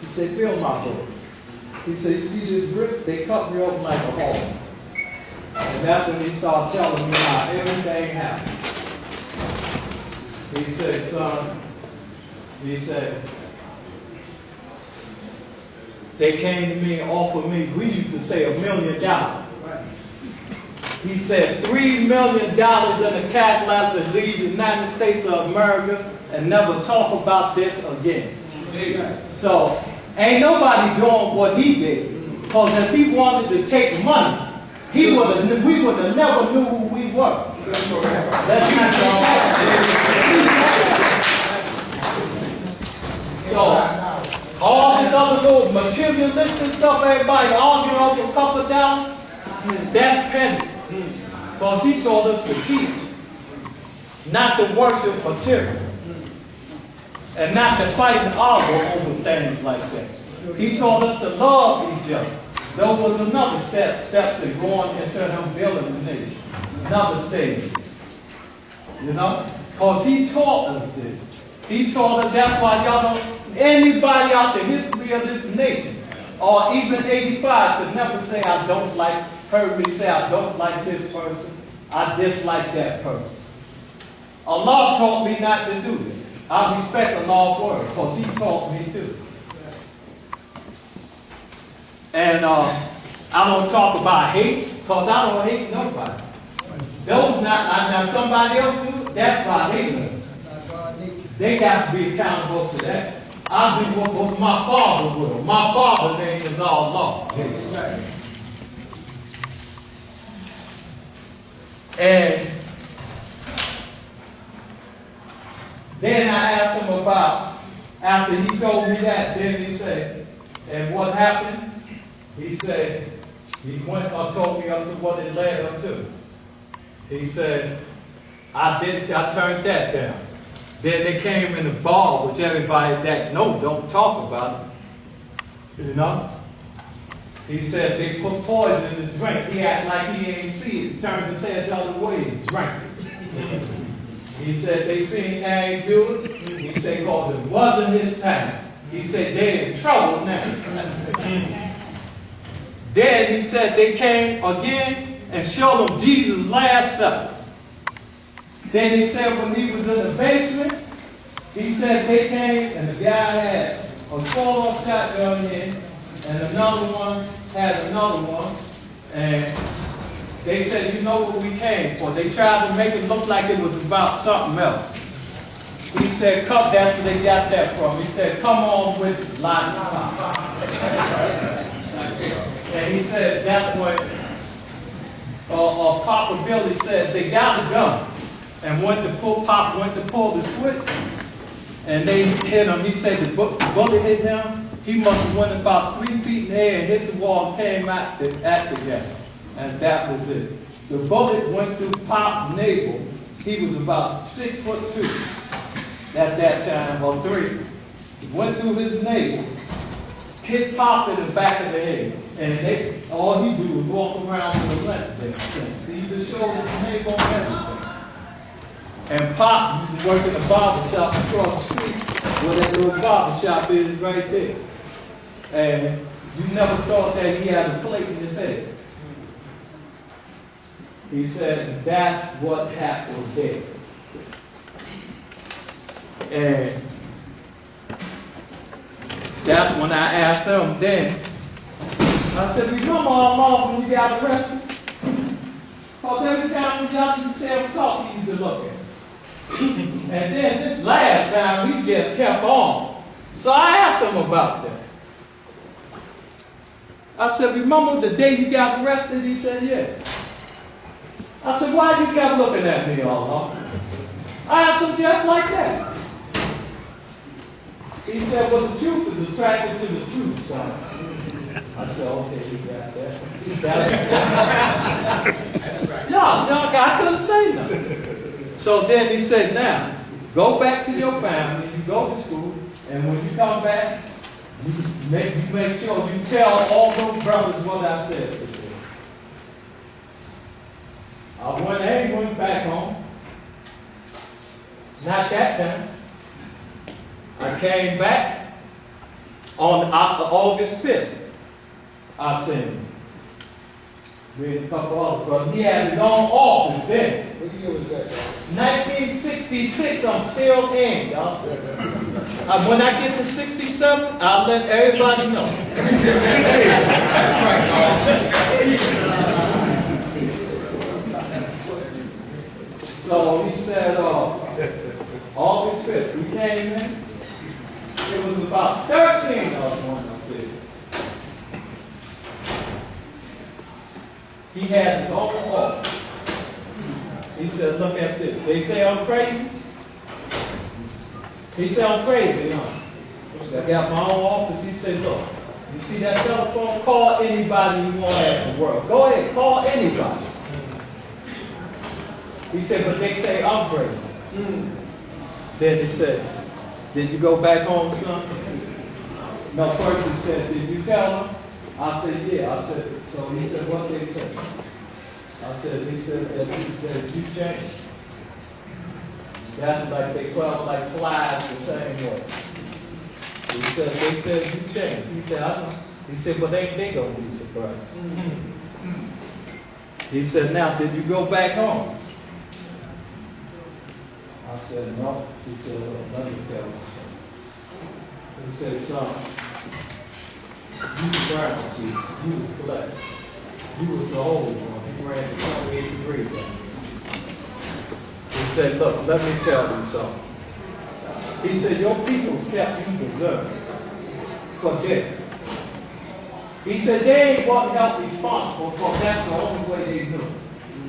He said, feel my book. He said, you see this grip? They cut me open like a hole. And that's when he started telling me how everything happened. He said, son, he said, they came to me and offered me, we used to say $1 million. He said $3 million in a Cadillac to leave the United States of America and never talk about this again. So ain't nobody doing what he did. Because if he wanted to take money, we would have never knew who we were. That's not so all this other little materialistic stuff, everybody arguing over a couple of dollars, that's petty. Because he told us to teach, not to worship material, and not to fight and argue over things like that. He told us to love each other. There was another steps in going into him building the nation. Another stage. You know? Because he taught us this. He taught us that's why y'all don't, anybody out the history of this nation, or even 85, could never say I don't like, heard me say I don't like this person, I dislike that person. Allah taught me not to do this. I respect Allah's word, because he taught me to. And I don't talk about hate, because I don't hate nobody. Those now somebody else do, that's why I hate them. They got to be accountable for that. I do what my father will. My father's name is Allah. And then I asked him about, after he told me that, then he said, and what happened? He said, he went and told me up to what it led up to. He said, I turned that down. Then they came in the bar, which everybody that don't talk about it. You know? He said they put poison in his drink. He acted like he ain't see it. Turned his head the other way and drank it. He said they seen I ain't do it. He said because it wasn't his time. He said they're in trouble now. Then he said they came again and showed them Jesus' Last Supper. Then he said when he was in the basement, he said they came and the guy had a 4-off shotgun in, and another one had another one, and they said, you know what we came for. They tried to make it look like it was about something else. He said, come, that's where they got that from. He said, come on with it, line top. And he said, that's when Papa Billy said they got a gun. And Pop went to pull the switch, and they hit him. He said the bullet hit him. He must have went about 3 feet in the air and hit the wall and came at the guy. And that was it. The bullet went through Pop's navel. He was about 6'2" at that time, or 3. It went through his navel, hit Pop in the back of the head. And all he do was walk around with a limp. He just showed his navel and everything. And Pop used to work in a barber shop across the street where that little barber shop is right there. And you never thought that he had a plate in his head. He said, that's what happened there. And that's when I asked him then, I said, remember how long when you got arrested? Because every time we got to say him talk, he used to look at me. And then this last time, he just kept on. So I asked him about that. I said, remember the day you got arrested? He said, yes. I said, why you kept looking at me all along? I asked him just like that. He said, well, the truth is attracted to the truth, son. I said, okay, you got that. No, I couldn't say nothing. So then he said, now, go back to your family, you go to school, and when you come back, you make sure you tell all those brothers what I said to them. I went back home. Not that time. I came back on August 5th. I seen him. We had a couple other brothers. He had his own office then. What year was that? 1966, I'm still in, y'all. When I get to 67, I'll let everybody know. That's right, So he said, August 5th, we came in. It was about 13 of us on up there. He had his own office. He said, look at this. They say I'm crazy. He said, I'm crazy, huh? I got my own office. He said, look, you see that telephone? Call anybody you want at the world. Go ahead, call anybody. He said, but they say I'm crazy. Then he said, did you go back home, son? No, first he said, did you tell them? I said, yeah. I said, so he said, what they say? I said, he said, you changed. That's like they felt like flies the same way. He said, they said, you changed. He said, I know. He said, but they gonna be surprised. He said, now, did you go back home? I said, no. He said, well, let me tell you something. He said, son, you was brown, see, you was black. You was the old one. He ran 28 degrees. He said, look, let me tell you something. He said, your people kept you preserved for this. He said, they ain't wasn't held responsible for that's the only way they knew.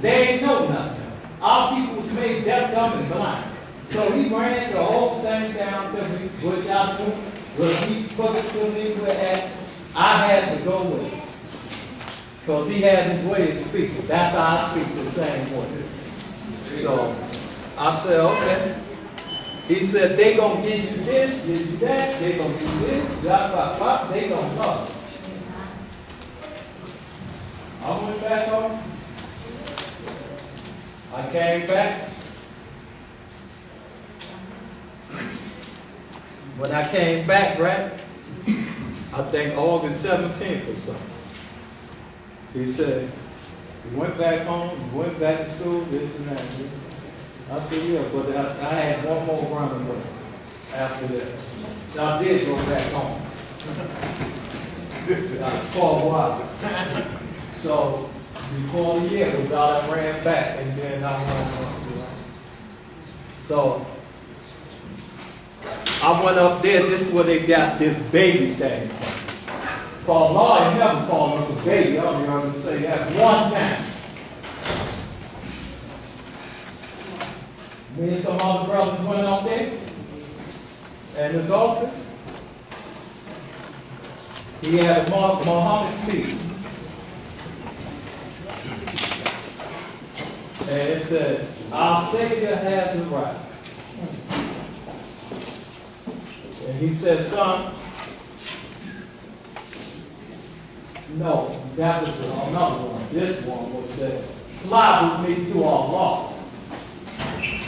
They ain't know nothing. Our people was made deaf, dumb, and blind. So he ran the whole thing down to me, which I knew, when he put it to me where I had to go with it. Because he had his way of speaking. That's how I speak the same way. So I said, okay. He said, they gonna give you this, give you that, they gonna do this, they gonna love it. I went back home. I came back. When I came back, right, I think August 17th or something, he said, he went back home, he went back to school, this and that. I said, yeah, but I had one more running with after that. So I did go back home. For a while. So before the year was out, I ran back and then I went on. So I went up there, this is where they got this baby thing. For law, he never called us a baby. I don't even heard him say that one time. Me and some other brothers went up there, and his office, he had a Muhammad speech. And it said, our Savior has a right. And he said, son, no, that was another one. This one was said, fly with me to Allah.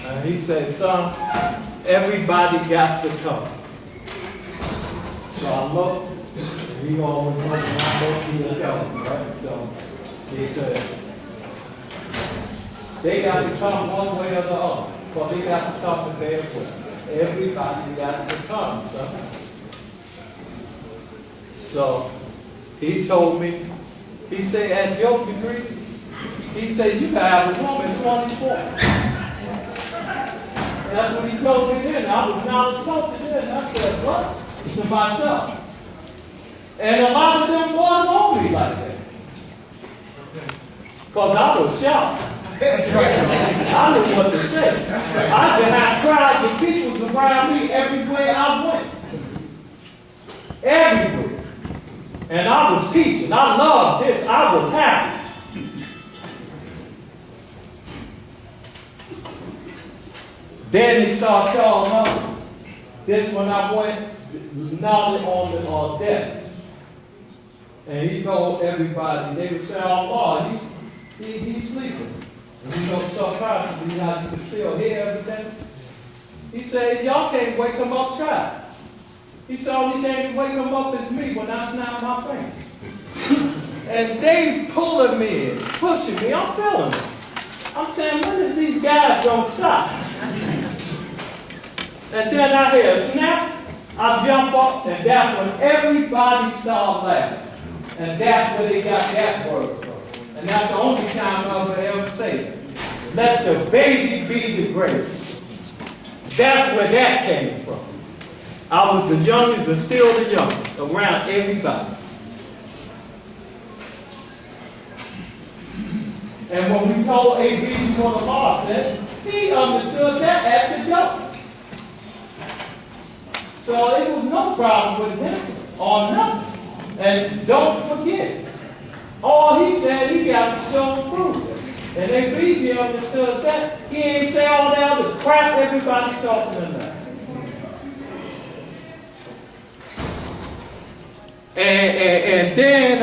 And he said, son, everybody got to come. So I looked, and he always went, and I looked, he was telling me, right? So he said, they got to come one way or the other. But they got to come to their way. Everybody got to come, son. So he told me, he said, at your degree, he said, you can have a woman 24. And that's what he told me then. I was not spoken then. I said, what? To myself. And a lot of them was on me like that. Because I was shocked. I knew what to say. I could have crowds of people around me everywhere I went. Everywhere. And I was teaching. I loved this. I was happy. Then he started calling up. This when I went knowledge on the desk. And he told everybody, they would say, oh Lord, he's sleeping. And you know, subconsciously, how you can still hear everything. He said, y'all can't wake him up, try. He said, only thing to wake him up is me when I snap my finger. And they pulling me in, pushing me, I'm feeling it. I'm saying, when is these guys gonna stop? And then I hear a snap, I jump up, and that's when everybody starts laughing. And that's where they got that word from. And that's the only time I would ever say it. Let the baby be the greatest. That's where that came from. I was the youngest and still the youngest around everybody. And when we told AB what the law said, he understood that at the jump. So it was no problem with him or nothing. And don't forget, all he said, he got to show and prove it. And AB understood that. He ain't say all that other crap everybody talking about. And then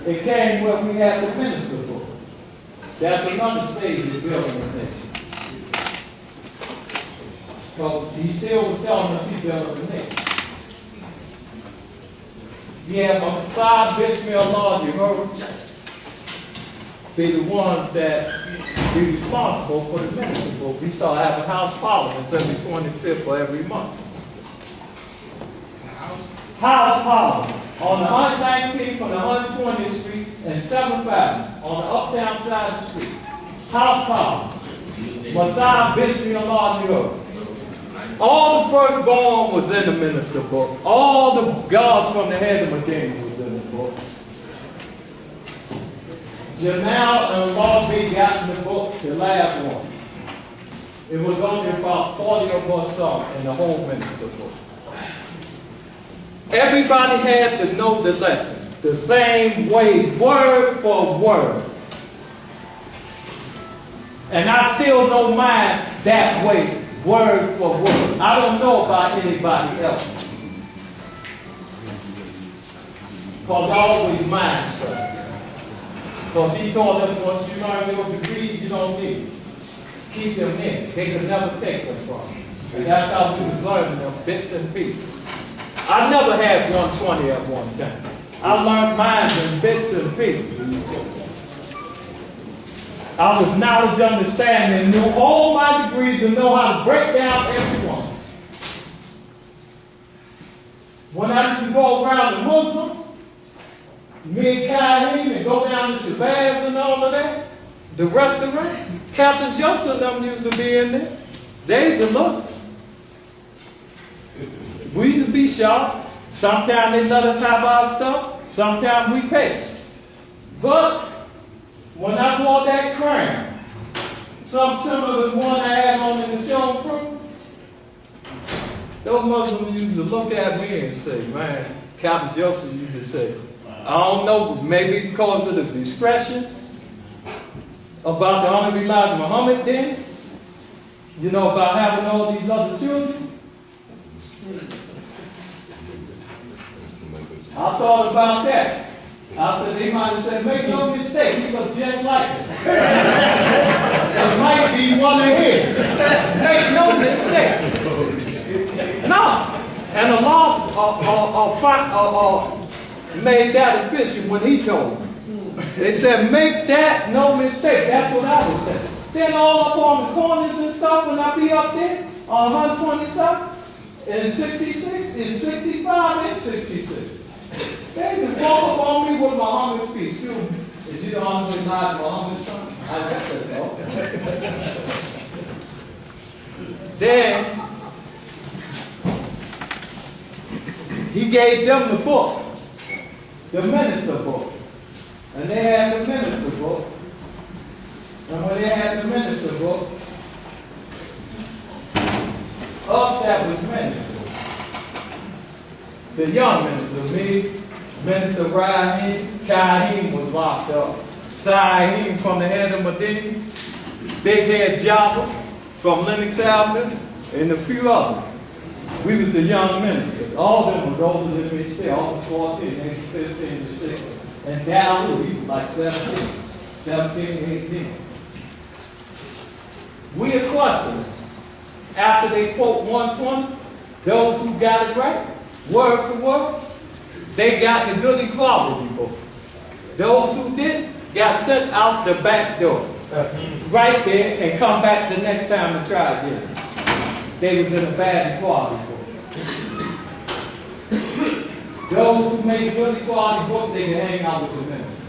it came where we had the minister book. That's another stage of building a nation. So he still was telling us he built a nation. Yeah, Messiah, Bishop, Lord, you heard, be the ones that be responsible for the minister book. We start having house parliaments every 25th of every month. House parliament on the 119th on the 120th Street and 7th Avenue on the uptown side of the street. House parliament. Messiah, Bishop, Lord, New York. All the firstborn was in the minister book. All the gods from the head of Medina was in the book. Janelle and Lord B got in the book, the last one. It was only about 40 of us some in the whole minister book. Everybody had to know the lessons, the same way, word for word. And I still don't mind that way, word for word. I don't know about anybody else. Because I always mind stuff. Because he told us once you learn your degree, you don't need it. Keep them in. They could never take them from you. And that's how we was learning them bits and pieces. I never had 120 at one time. I learned mine in bits and pieces. I was knowledge, understanding, and knew all my degrees and know how to break down everyone. When I used to go around the Muslims, me and Kaheem, and go down to Shabazz and all of that, the restaurant, Captain Joseph and them used to be in there. They used to look. We used to be sharp. Sometimes they let us have our stuff. Sometimes we pay. But when I wore that crown, something similar to the one I had on in the show crew, those Muslims used to look at me and say, man, Captain Joseph used to say, I don't know, maybe because of the discretion about the Honorable Elijah Muhammad then, you know, about having all these other children. I thought about that. I said, they might have said, make no mistake, he look just like him. It might be one of his. Make no mistake. No. And Allah made that official when he told me. They said, make that no mistake. That's what I was saying. Then all up on the corners and stuff, when I be up there, on 127, in 66, in 65, and 66. They can walk up on me with Muhammad's speech. Excuse me, is you the Honorable Elijah Muhammad's son? I just said, no. Then, he gave them the book, the minister book. And they had the minister book. And when they had the minister book, us that was ministers, the young minister, me, Minister Rahim, Kaheem was locked up. Saheem from the head of Medina, Big Head Jabba from Lennox Avenue, and a few others. We was the young ministers. All of them was older than me still. All was 14, they was 15 and 16. And Dallin, he was like 17, 18. We are questioning. After they quote 120, those who got it right, word for word, they got the good equality book. Those who didn't got sent out the back door. Right there and come back the next time and try again. They was in a bad equality book. Those who made a good equality book, they can hang out with the minister.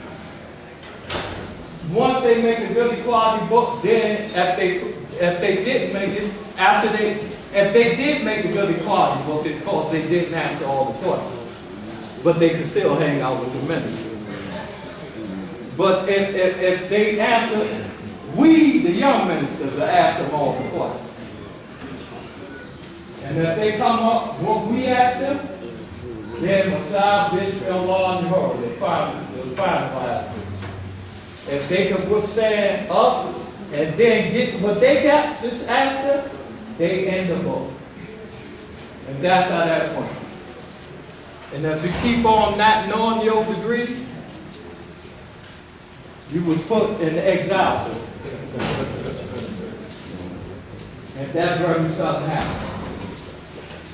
Once they make a good equality book, then if they didn't make it, if they did make a good equality book, it's because they didn't answer all the questions. But they can still hang out with the minister. But if they answer, we, the young ministers, will ask them all the questions. And if they come up, what we ask them, then Messiah, Bishop, Allah, and her, they finalize it. If they can withstand us, and then get what they got, just ask them, they end the book. And that's how that went. And if you keep on not knowing your degree, you was put in exile. And that very something happened.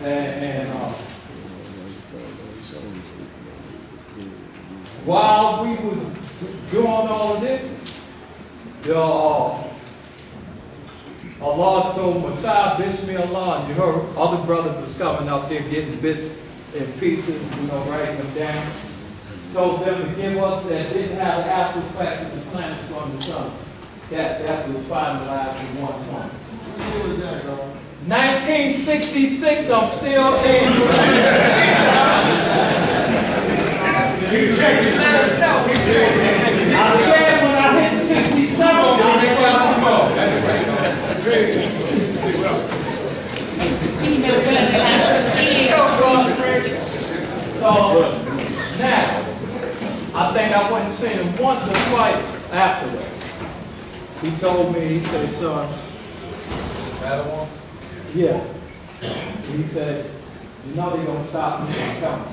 And while we was doing all of this, Allah told Messiah, Bishop, Allah, and you heard other brothers was coming up there getting bits and pieces, writing them down. Told them to give us that didn't have the actual facts of the planets from the sun. That's what finalized in 120. What was that, bro? 1966, I'm still in. Keep checking. I said when I hit 67, That's right. So now, I think I went and seen him once or twice after that. He told me, he said, son, yeah. He said, you know they're gonna stop me from coming.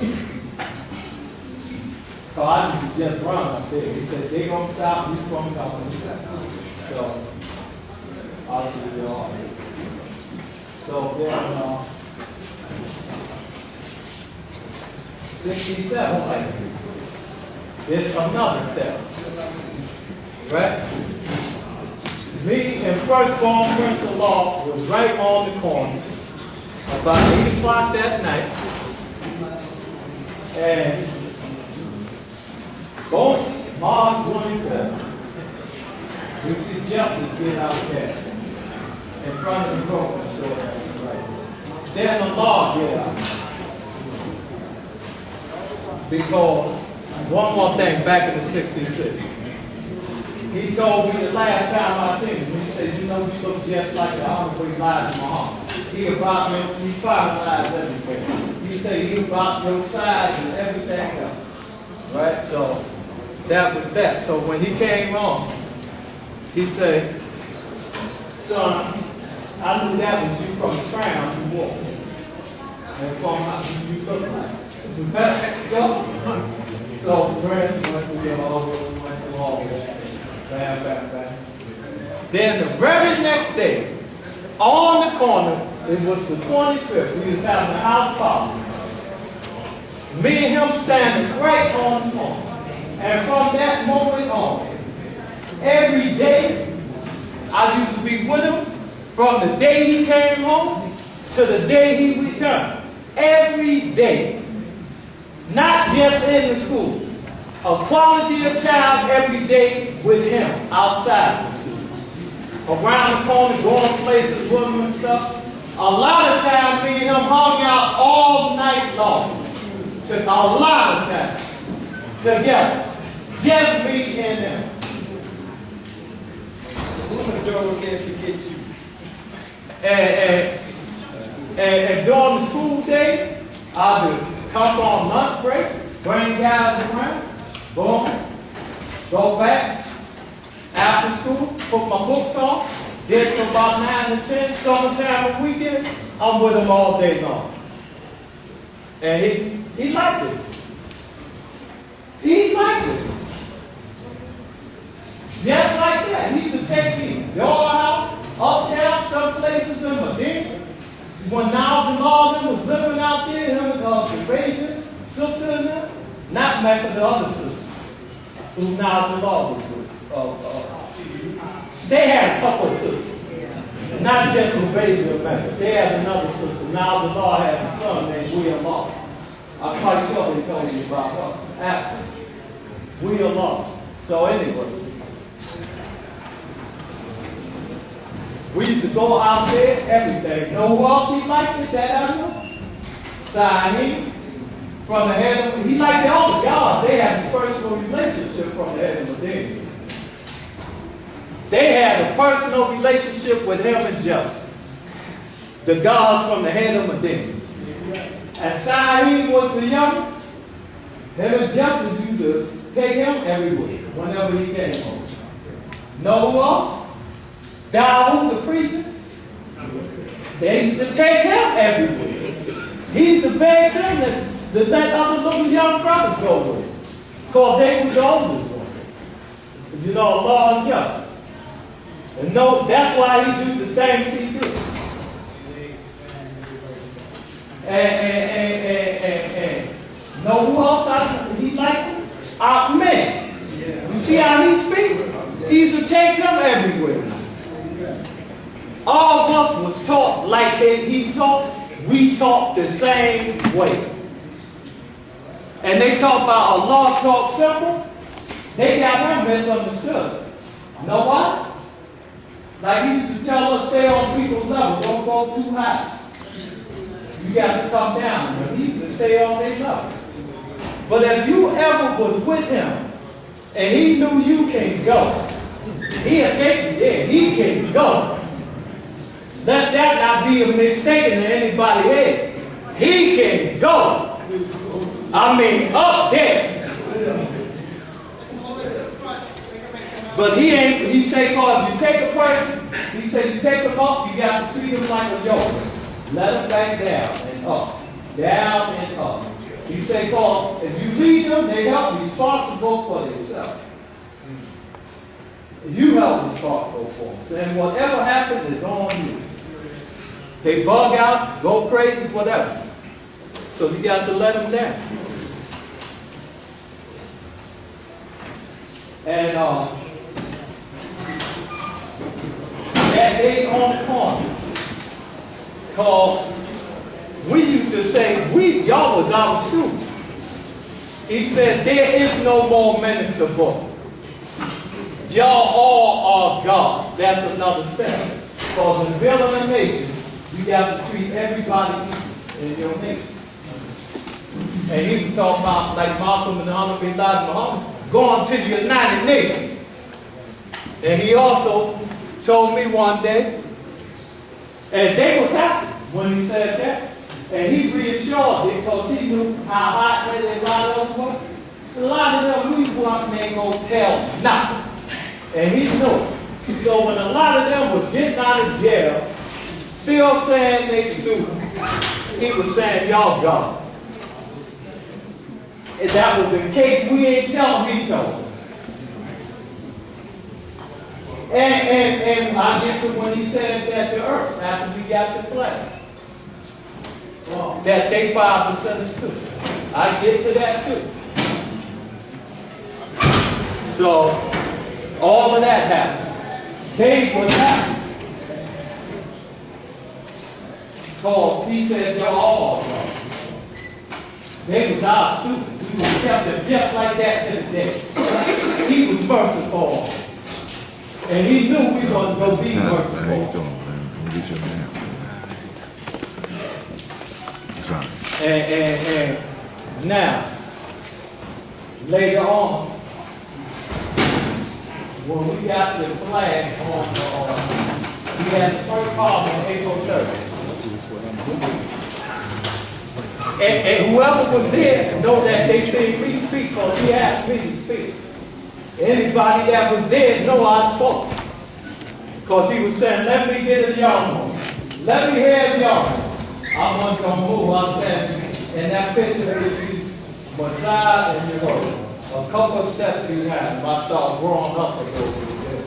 So I used to just run up there. He said, they're gonna stop you from coming. So I said, yeah, all right. So then 67, like, there's another step, right? Me and firstborn Prince-in-law was right on the corner about 8 o'clock that night. And both Mars 24. We see Justice get out there in front of the grocery store. Then the law get out. Because one more thing, back in the 66. He told me the last time I seen him, he said, you know, you look just like the Honorable Elijah Muhammad. He about he finalized everything. He said he about your size and everything else. Right? So that was that. So when he came on, he said, son, I knew that was you from the crown you wore. And from how you look like. So the friends went through the whole, went through all that. Bam, bam, bam. Then the very next day, on the corner, it was the 25th, we was having a house party. Me and him standing right on the corner. And from that moment on, every day, I used to be with him from the day he came home to the day he returned. Every day. Not just in the school. A quality of time every day with him outside the school. Around the corner, going places with him and stuff. A lot of time me and him hung out all night long. A lot of time. Together. Just me and him. And during the school day, I would come on lunch break, bring guys around, boom, go back, after school, put my books on, did from about 9 to 10, summertime and weekend, I'm with him all day long. And he liked it. He liked it. Just like that. He could take me to your house, uptown, some places in Medina. When now the Northern was living out there, him the Arabian sister in there, not Mecca, the other sister, who now the law was with. They had a couple of sisters, not just Arabian Mecca. They had another sister. Now the law had a son named William Law. I'm quite sure they told you about her. Ask him. William Law. So anyway. We used to go out there, everything. Know who else he liked it, that other? Signing from the head of, he liked all the God. They had a personal relationship from the head of the day. They had a personal relationship with him and Joseph. The gods from the head of Medina. And Sahib was the young. Him and Joseph used to take him everywhere, whenever he came home. Know who else? Dawood the preacher, they used to take him everywhere. He used to beg them to let other little young brothers go with him. Because they was the oldest one. You know, law and justice. And no, that's why he do the things he do. And know who else he liked? Our men. You see how he speaks? He used to take them everywhere. All of us was taught like he taught. We taught the same way. And they talk about Allah talk simple. They got him misunderstood. You know what? Like he used to tell us, stay on people's level. Don't go too high. You got to come down. But he used to stay on their level. But if you ever was with him and he knew you can go, he'll take you there. He can go. Let that not be a mistake in anybody's head. He can go. I mean, up there. But he ain't, he say, cause you take a person, he said you take them up, you got to treat them like a yoke. Let them back down and up. Down and up. He say, cause if you leave them, they help responsible for themselves. You help responsible for them. And whatever happens is on you. They bug out, go crazy, whatever. So you got to let them down. And that day on the corner. Cause we used to say, y'all was our students. He said, there is no more minister boy. Y'all all are gods. That's another step. Because in building a nation, you got to treat everybody equal in your nation. And he was talking about, like Malcolm and Muhammad bin Laden Muhammad, going to the United Nations. And he also told me one day, and they was happy when he said that. And he reassured it because he knew how hot a lot of us were. So a lot of them we weren't ain't gonna tell nothing. And he knew. So when a lot of them was getting out of jail, still saying they students, he was saying, y'all God. And that was in case we ain't tell him, he told. And I get to when he said that to earth after we got the flag. That they 5% too. I get to that too. So all of that happened. They was happy. Because he said they're all wrong. They was our students. We was kept it just like that to the day. He was merciful. And he knew we were going to go be merciful. How you doing, man? I'm gonna get your name. And now, later on, when we got the flag on, we had the first call on April 3rd. And whoever was there know that they seen me speak because he asked me to speak. Anybody that was there know I spoke. Because he was saying, let me get a young one. Let me hear a young one. I wasn't going to move. I said, in that picture, you see Messiah and a couple of steps behind myself growing up a little bit.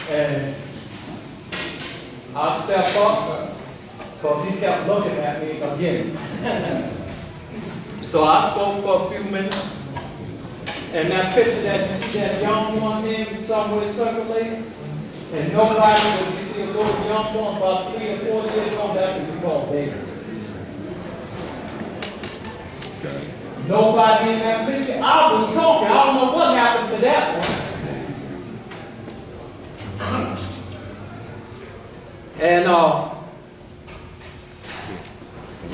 And I stepped up because he kept looking at me again. So I spoke for a few minutes. And that picture that you see that young one in somewhere circulating, and nobody, when you see a little young one about 3 or 4 years old, that's what we call baby. Nobody in that picture. I was talking. I don't know what happened to that one. And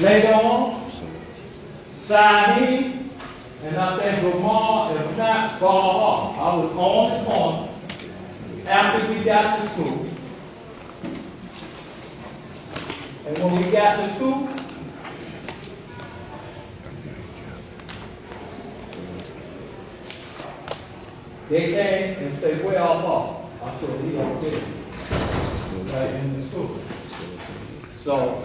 later on, Saeed, and I think Lamar, if not Baha, I was on the corner after we got to school. And when we got to school, they came and said, where are Paul? I said, he don't get it. Right in the school. So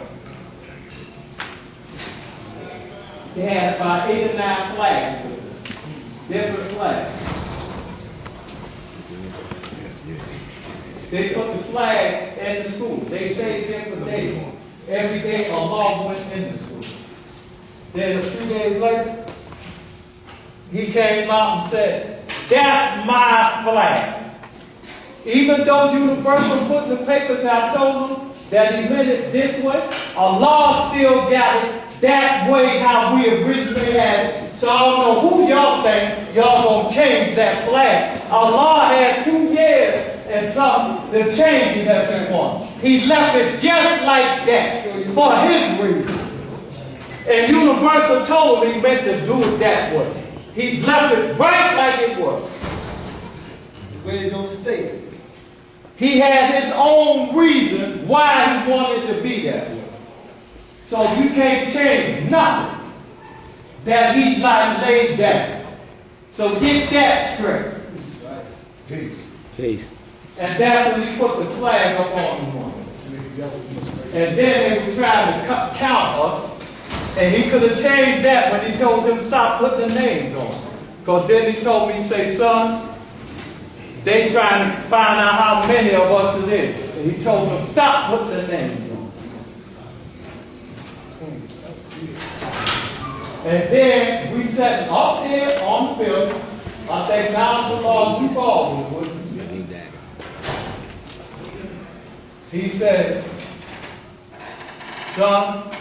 they had about 8 or 9 flags, different flags. They put the flags in the school. They stayed there for days. Every day Allah went in the school. Then a few days later, he came out and said, that's my flag. Even though Universal put the papers, I told them that he meant it this way, Allah still got it that way how we originally had it. So I don't know who y'all think y'all gonna change that flag. Allah had 2 years and something to change it as he wanted. He left it just like that for his reason. And Universal told him he meant to do it that way. He left it right like it was. Where no state. He had his own reason why he wanted to be that way. So you can't change nothing that he like laid down. So get that straight. Peace. Peace. And that's when he put the flag up on the one. And then they was trying to count us. And he could have changed that when he told them stop putting the names on. Because then he told me, say, son, they trying to find out how many of us it is. And he told them, stop putting the names on. And then we sat up there on the field. I think now the Lord you called us. He said, son,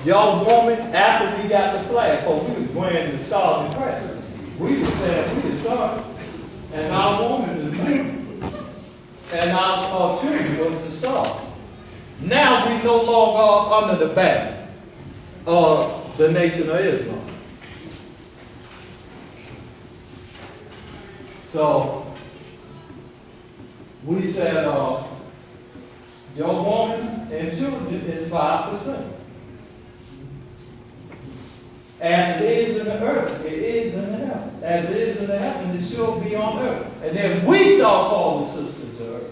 your woman, after we got the flag, we was wearing the stars and crosses. We were saying we the son, and our woman is moon, and our children was the star. Now we no longer are under the ban of the Nation of Islam. So we said, your woman and children is 5%. As it is in the earth, it is in the heaven. As it is in the heaven, it shall be on earth. And then we shall call the sisters of earth.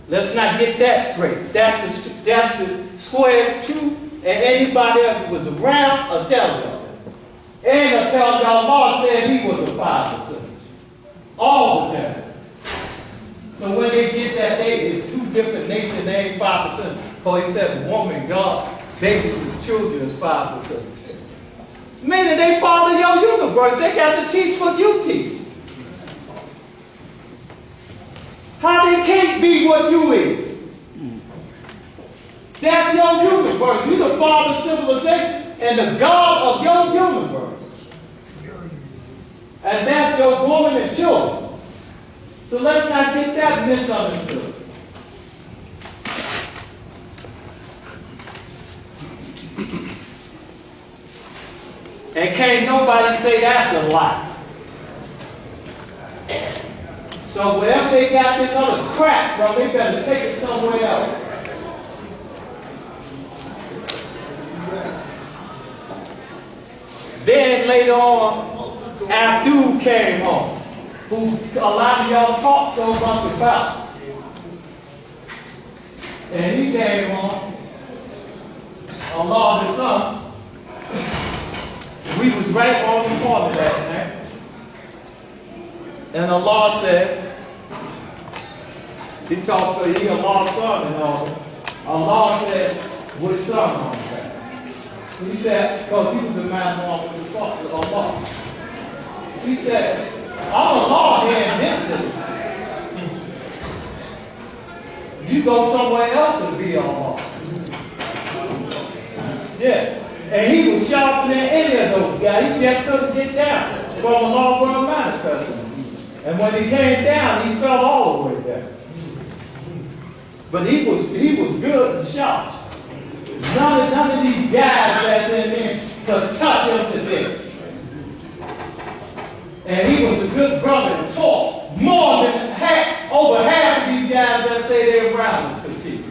Let's not get that straight. That's the square truth, and anybody else who was around will tell y'all. And I'll tell y'all, Allah said he was a 5%. All the time. So when they get that, it's two different nations, they ain't 5%. Because he said, woman, God, babies, his children is 5%. Meaning they part of your universe. They got to teach what you teach. How they can't be what you is. That's your universe. You're the father of civilization and the God of your universe. And that's your woman and children. So let's not get that misunderstood. And can't nobody say that's a lie. So wherever they got this other crap from, they better take it somewhere else. Then later on, Abdul came home, who a lot of y'all talk so much about. And he came home, Allah the Son. We was right on the corner that night. And Allah said, he talked to he Allah's son and all. Allah said, what son on that? He said, because he was a man along with Allah. He said, I'm Allah here in this city. You go somewhere else and be Allah. Yeah. And he was sharper than any of those guys. He just couldn't get down from a long-run manifestation. And when he came down, he fell all the way down. But he was good and sharp. None of these guys that's in there could touch him to death. And he was a good brother and taught more than over half of these guys that say they're brothers could teach.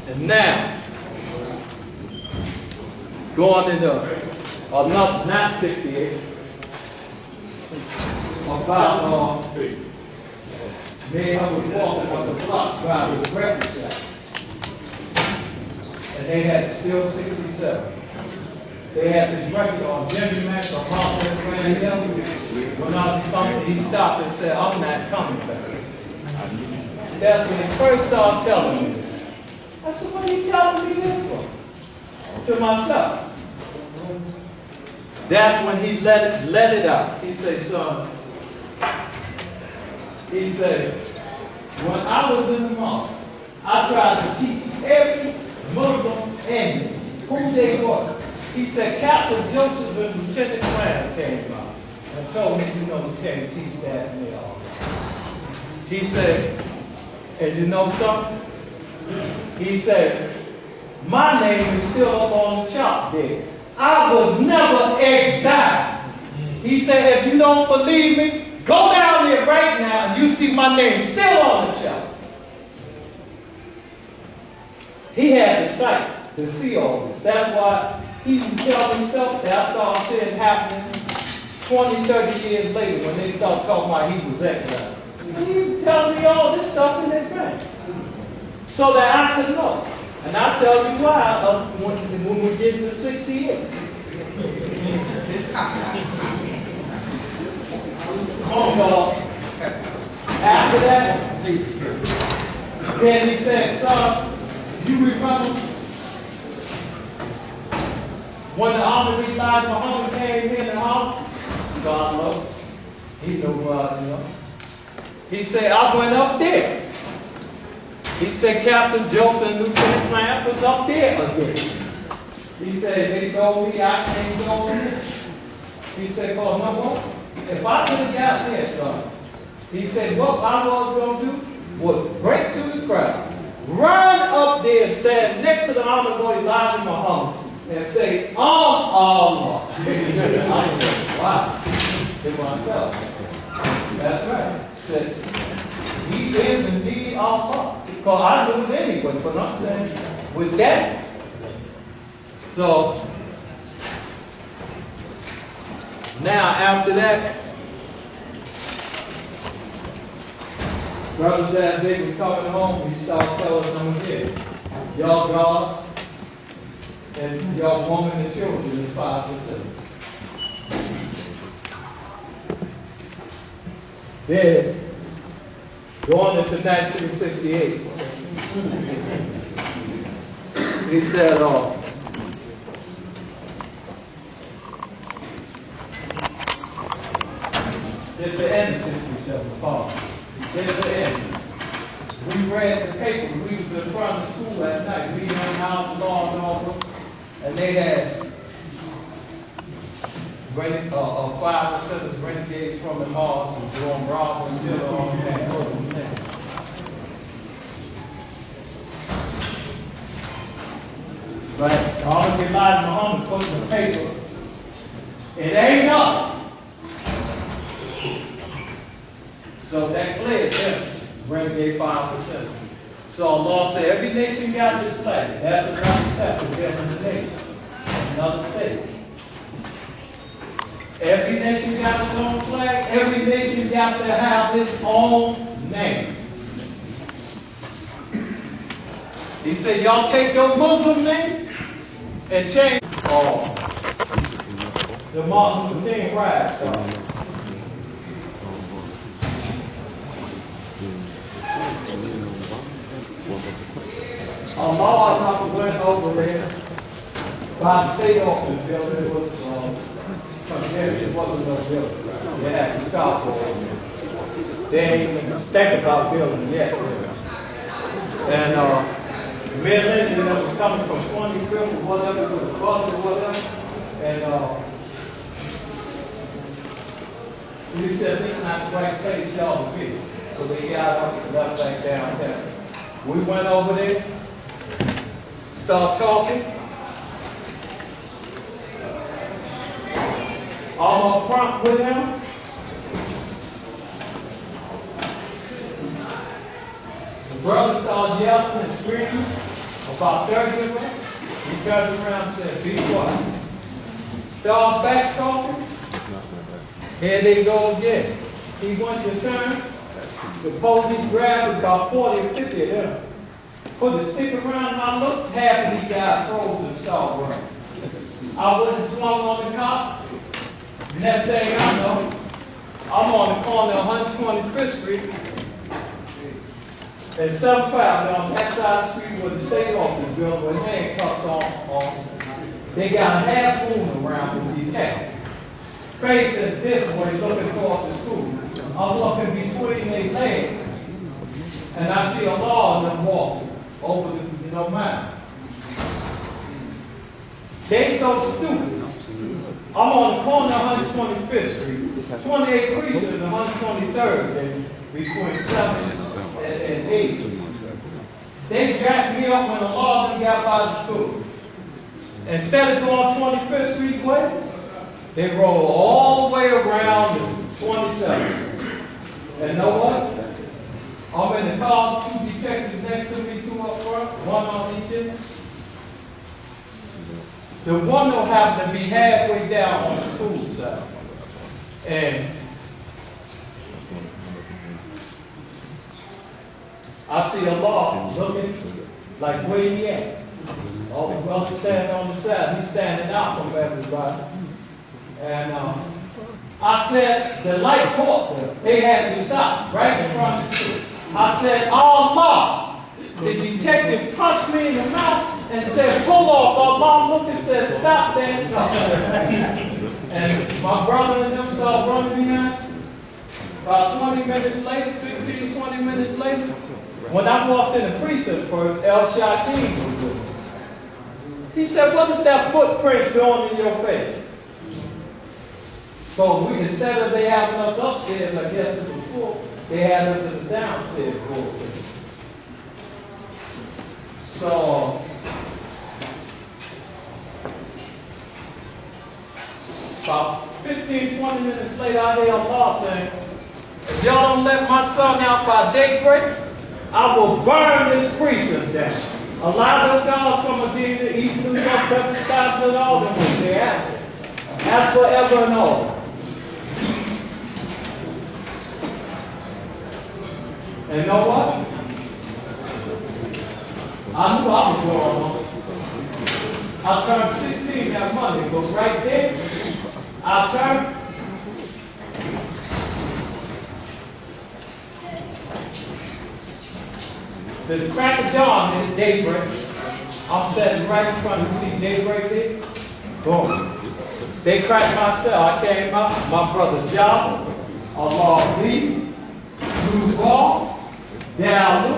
And now, going into another, not 68, about me and I was walking on the block driving the breakfast shop. And they had still 67. They had this record on Jimmy Max or Conference Grand Hill. When I was coming, he stopped and said, I'm not coming back. That's when he first started telling me. I said, what are you telling me this for? To myself. That's when he let it out. He said, son, he said, when I was in the mosque, I tried to teach every Muslim and who they were. He said, Captain Joseph and Lieutenant Grant came out and told me, you know, you can't teach that and all. He said, and you know something? He said, my name is still up on the chart there. I was never exiled. He said, if you don't believe me, go down there right now and you see my name still on the chart. He had the sight to see all this. That's why he was telling stuff that I saw seeing happening 20, 30 years later when they started talking about he was exiled. He was telling me all this stuff in advance so that I could know. And I'll tell you why when we get to 68. After that, then he said, son, you remember When the Honorable Elijah Muhammad came here in the house, God knows, he knew God, you know. He said, I went up there. He said, Captain Joseph and Lieutenant Clamp was up there again. He said, they told me I can't go in there. He said, oh, no, what? If I could have got there, son, he said, what I was going to do was break through the crowd, run up there and stand next to the Honorable Elijah Muhammad and say, Allah. I said, wow. To myself. That's right. Said, he is indeed Allah. Because I knew it anyway, but I'm saying, with that, so, now after that, brothers, as they was coming home, we started telling them again, y'all God and y'all woman and children is 5%. Then, going into 1968, he said, it's the end of 67, Paul. It's the end. We read the paper. We was in front of the school at night. We on House of Law and Order, and they had 5 or 7 renegades from the Mars and doing robberies still on that. But all of Elijah Muhammad put in the paper, it ain't us. So that cleared them, renegade 5%. So Allah said, every nation got this flag. That's another step to building the nation. Another state. Every nation got its own flag. Every nation got to have its own name. He said, y'all take your Muslim name and change the Martin Luther King riots. Allah went over there by the state office building. It was it wasn't no building. They had the scaffold. They ain't even think about building yet. And the men that was coming from 25th or whatever, with the bus or whatever, and he said, this is not the right place y'all to be. So they got up and left back downtown. We went over there, started talking. I'm up front with him. The brother started yelling and screaming, about 30 of them. He turned around and said, be quiet. Started back talking. Here they go again. He went to turn. The police grabbed about 40 or 50 of them. Put the stick around and I looked, half of these guys froze and started running. I wasn't swung on the cop. Next thing I know, I'm on the corner of 125th Street and 75 on that side of the street where the state office building with handcuffs on. They got a half moon around the detective. Facing this way, looking towards the school. I'm looking between their legs, and I see a law in them walking over the mountain. They so stupid. I'm on the corner of 125th Street, 28 precinct and 123rd, between 7 and 8. They jacked me up when the law got by the school. Instead of going 25th Street way, they roll all the way around to 27th. And know what? I'm in the car, 2 detectives next to me, 2 up front, 1 on each end. The one will happen to be halfway down on the school side. And I see a law looking like where he at. All the brothers standing on the side, he's standing out from everybody. And I said, the light caught them. They had to stop right in front of the school. I said, Allah. The detective punched me in the mouth. and said, pull off. Our mom looked and said, stop that car. And my brother and them started running behind. About 20 minutes later, 15, 20 minutes later, when I walked in the precinct first, El Shaquin was with me. He said, what is that footprint doing in your face? So instead of they having us upstairs, I guess it was full, they had us in the downstairs floor. So, about 15, 20 minutes later, I hear Allah saying, if y'all don't let my son out by daybreak, I will burn this precinct down. A lot of guys from the East New York, Pepper Stop, and all them was there after. That's forever and all. And you know what? I knew I was going on. I turned 16 that Monday, but right there, I turned. The crack of dawn in daybreak. I'm sitting right in front of the seat, daybreak there. Boom. They cracked my cell. I came out, my brother Java, Allah Lee, Blue Ball, Dalu,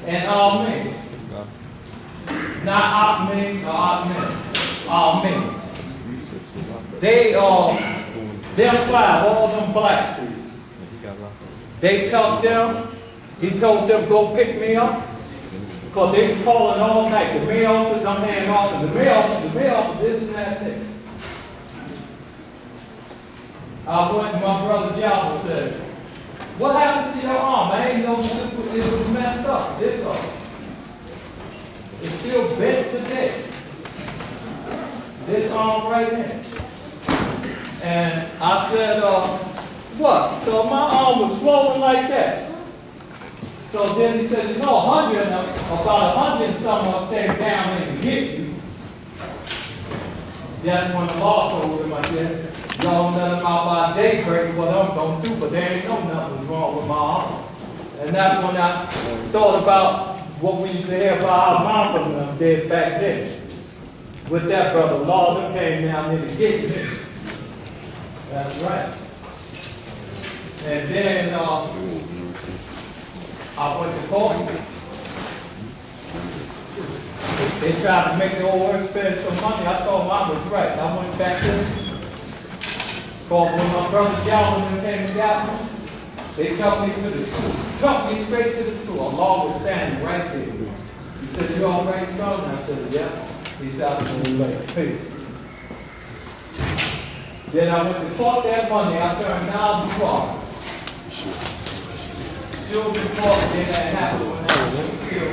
and Amen. Not Amen, or Amen. Amen. Them five, all them blacks. They told them, he told them, go pick me up. Because they was calling all night. The mayor office, I'm handing off. The mayor office, this and that thing. I went and my brother Java said, what happened to your arm? I ain't know it was messed up. This arm. It's still bent today. This arm right here. And I said, what? So my arm was swollen like that. So then he said, about 100 and some of us came down and to get you. That's when the law told him, I said, y'all let him out by daybreak, what I'm going to do, but there ain't no nothing wrong with my arm. And that's when I thought about what we used to hear about our mom from them did back then. With that brother, Lawson came down there to get me. That's right. And then, I went to court. They tried to make the old work spend some money. I told them I was right. I went back there. Called when my brother Calvin came and got me. They took me to the school. Took me straight to the school. Allah was standing right there. He said, you all right, son? And I said, yeah. He said, I'll see you later. Peace. Then I went to court that Monday. I turned down the car. Children fought, then that happened when I was still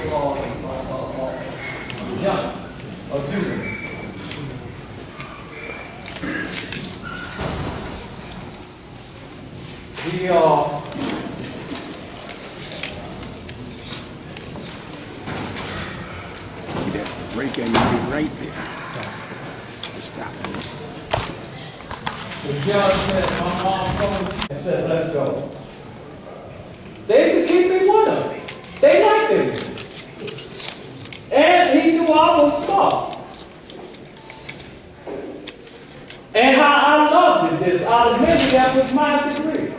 Johnson, or Junior. See, that's the break I needed right there. Just stop it. The judge said, my mom told me and said, let's go. They used to keep me with them. They liked it. And he knew I was smart. And how I loved it, this. I admitted that was my degree.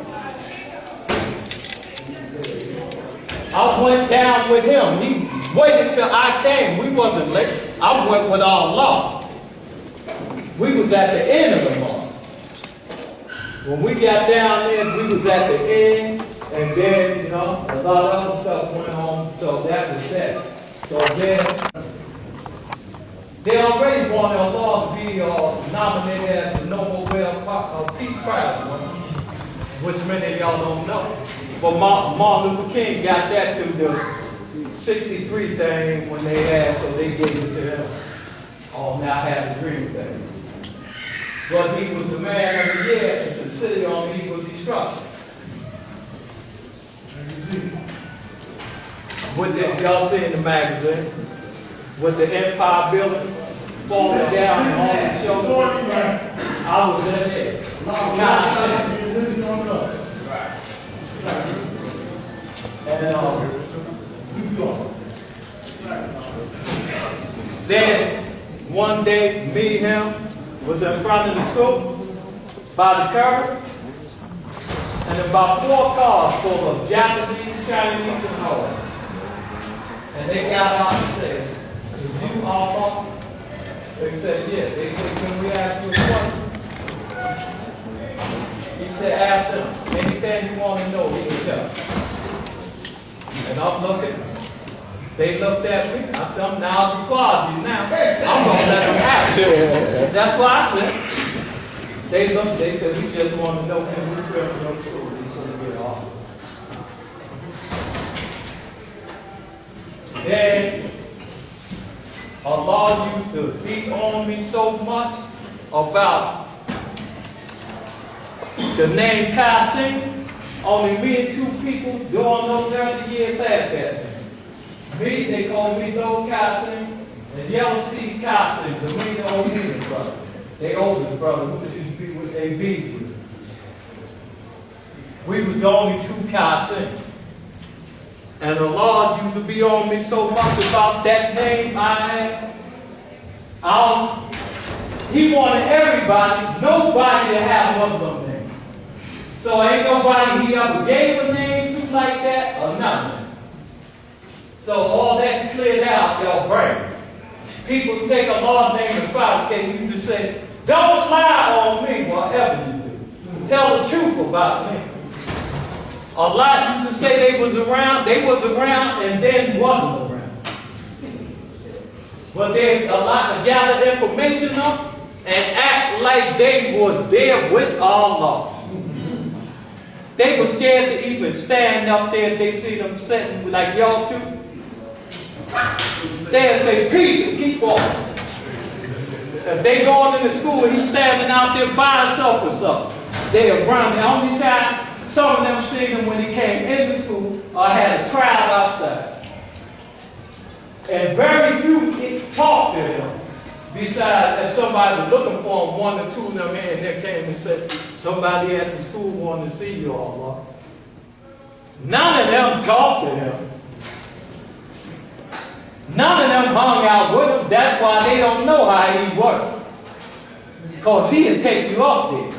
I went down with him. He waited till I came. We wasn't late. I went with Allah. We was at the end of the month. When we got down there, we was at the end. And then, a lot of other stuff went on, so that was that. So then, they already wanted Allah to be nominated as the Nobel Peace Prize, which many of y'all don't know. But Martin Luther King got that through the 63 thing when they had, so they gave it to him. Now I have the dream thing. But he was the man of the year in the city on evil destruction. With the, y'all see in the magazine, with the Empire building falling down and all the show. I was in there. And Then one day, me and him was in front of the school by the curb, and about 4 cars full of Japanese, Chinese, and all. And they got out and said, "Is you Allah?" They said, "Yeah." They said, "Can we ask you a question?" He said, "Ask him anything you want to know, he can tell." And I'm looking. They looked at me. I said, "I'm now before you now. I'm going to let them have it." That's what I said. They looked, they said, "We just want to know when we're going to go to school." He said, "Yeah, all." Then Allah used to beat on me so much about the name Qasim. Only me and 2 people during those 30 years had that. Me, they called me Low Qasim, and Yellow Sea Qasim, the me, the oldest brother. They oldest brother, with a B. We was the only 2 Qasims. And the Lord used to be on me so much about that name I had. He wanted everybody, nobody to have Muslim name. So ain't nobody he ever gave a name to like that or nothing. So all that cleared out your brain. People take a Lord's name and fabricate. You just say, "Don't lie on me," whatever you do. Tell the truth about me. A lot used to say they was around and then wasn't around. But they a lot to gather information up and act like they was there with Allah. They were scared to even stand up there if they see them sitting like y'all two. They'll say peace and keep walking. If they going into school and he's standing out there by himself or something, they'll run. The only time some of them seen him when he came into school or had a crowd outside. And very few talked to him. Besides, if somebody was looking for him, 1 or 2 of them in there came and said, "Somebody at the school wanted to see you, Allah." None of them talked to him. None of them hung out with him. That's why they don't know how he worked. Because he'd take you up there.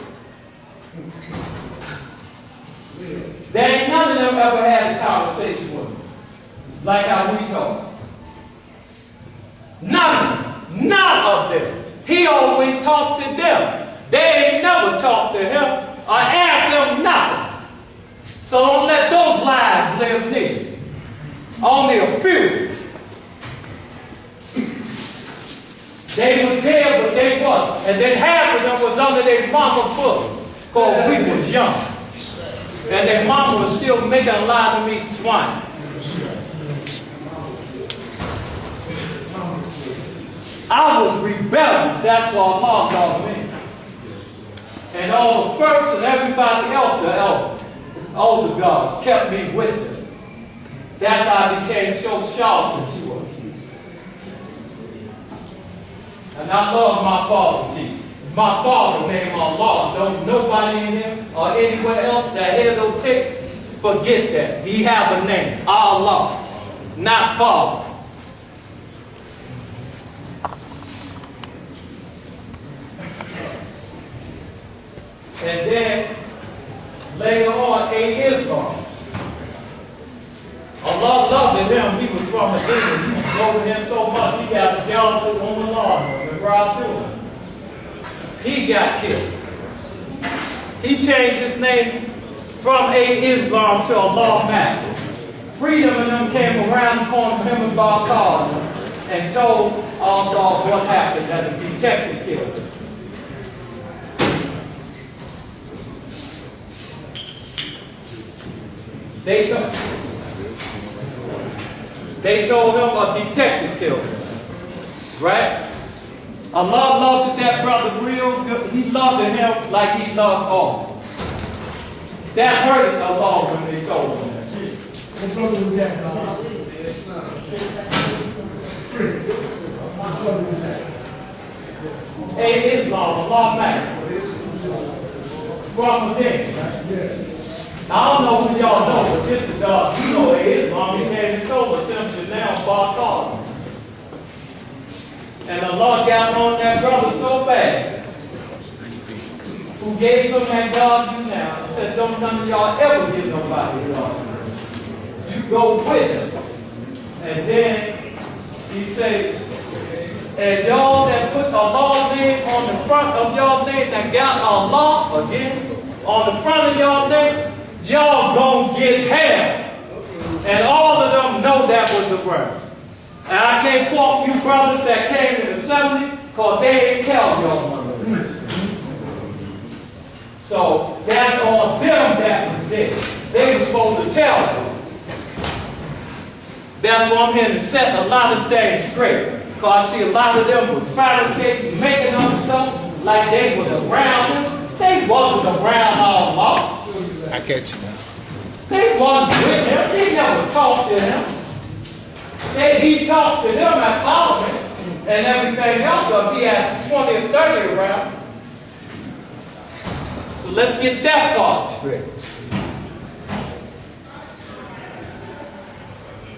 There ain't none of them ever had a conversation with him. Like how we talk. None of them. He always talked to them. They ain't never talked to him or asked him nothing. So don't let those lies live near. Only a few. They was there, but they wasn't. And then half of them was under their mama's foot. Because we was young. And their mama was still making a lot of meat swine. I was rebellious. That's what Allah called me. And all the first and everybody else, the older gods, kept me with them. That's how I became so sharp and sure. And I love my father teaching. My father named Allah. Don't nobody in here or anywhere else that head will take, forget that. He have a name. Allah. Not Father. And then later on, Islam. Allah loved him. He was from Medina. He was over there so much, he got a job with on the lawn and robbed through him. He got killed. He changed his name from Islam to Allah Master. Freedom and them came around the corner from him and Barcard and told Allah what happened, that the detective killed him. They told him a detective killed him. Right? Allah loved that brother real good. He loved him like he loved all. That hurt Allah when they told him that. Hey, Islam, Allah Master. From within. I don't know if y'all know, but this is you know, Islam. He came and told us him to now Barcard. And the Lord got on that brother so bad, who gave him that God you now, and said, don't none of y'all ever give nobody God. You go with him. And then he said, as y'all that put Allah's name on the front of y'all name, that got Allah again on the front of y'all name, y'all gonna get hell. And all of them know that was the word. And I can't fault you brothers that came to the assembly, because they didn't tell y'all none of this. So that's on them that was there. They were supposed to tell them. That's why I'm here to set a lot of things straight. Because I see a lot of them was fabricating, making up stuff like they was around him. They wasn't around all along. I catch you now. They wasn't with him. They never talked to him. He talked to them at Parliament and everything else. So he had 20 or 30 around. So let's get that part straight.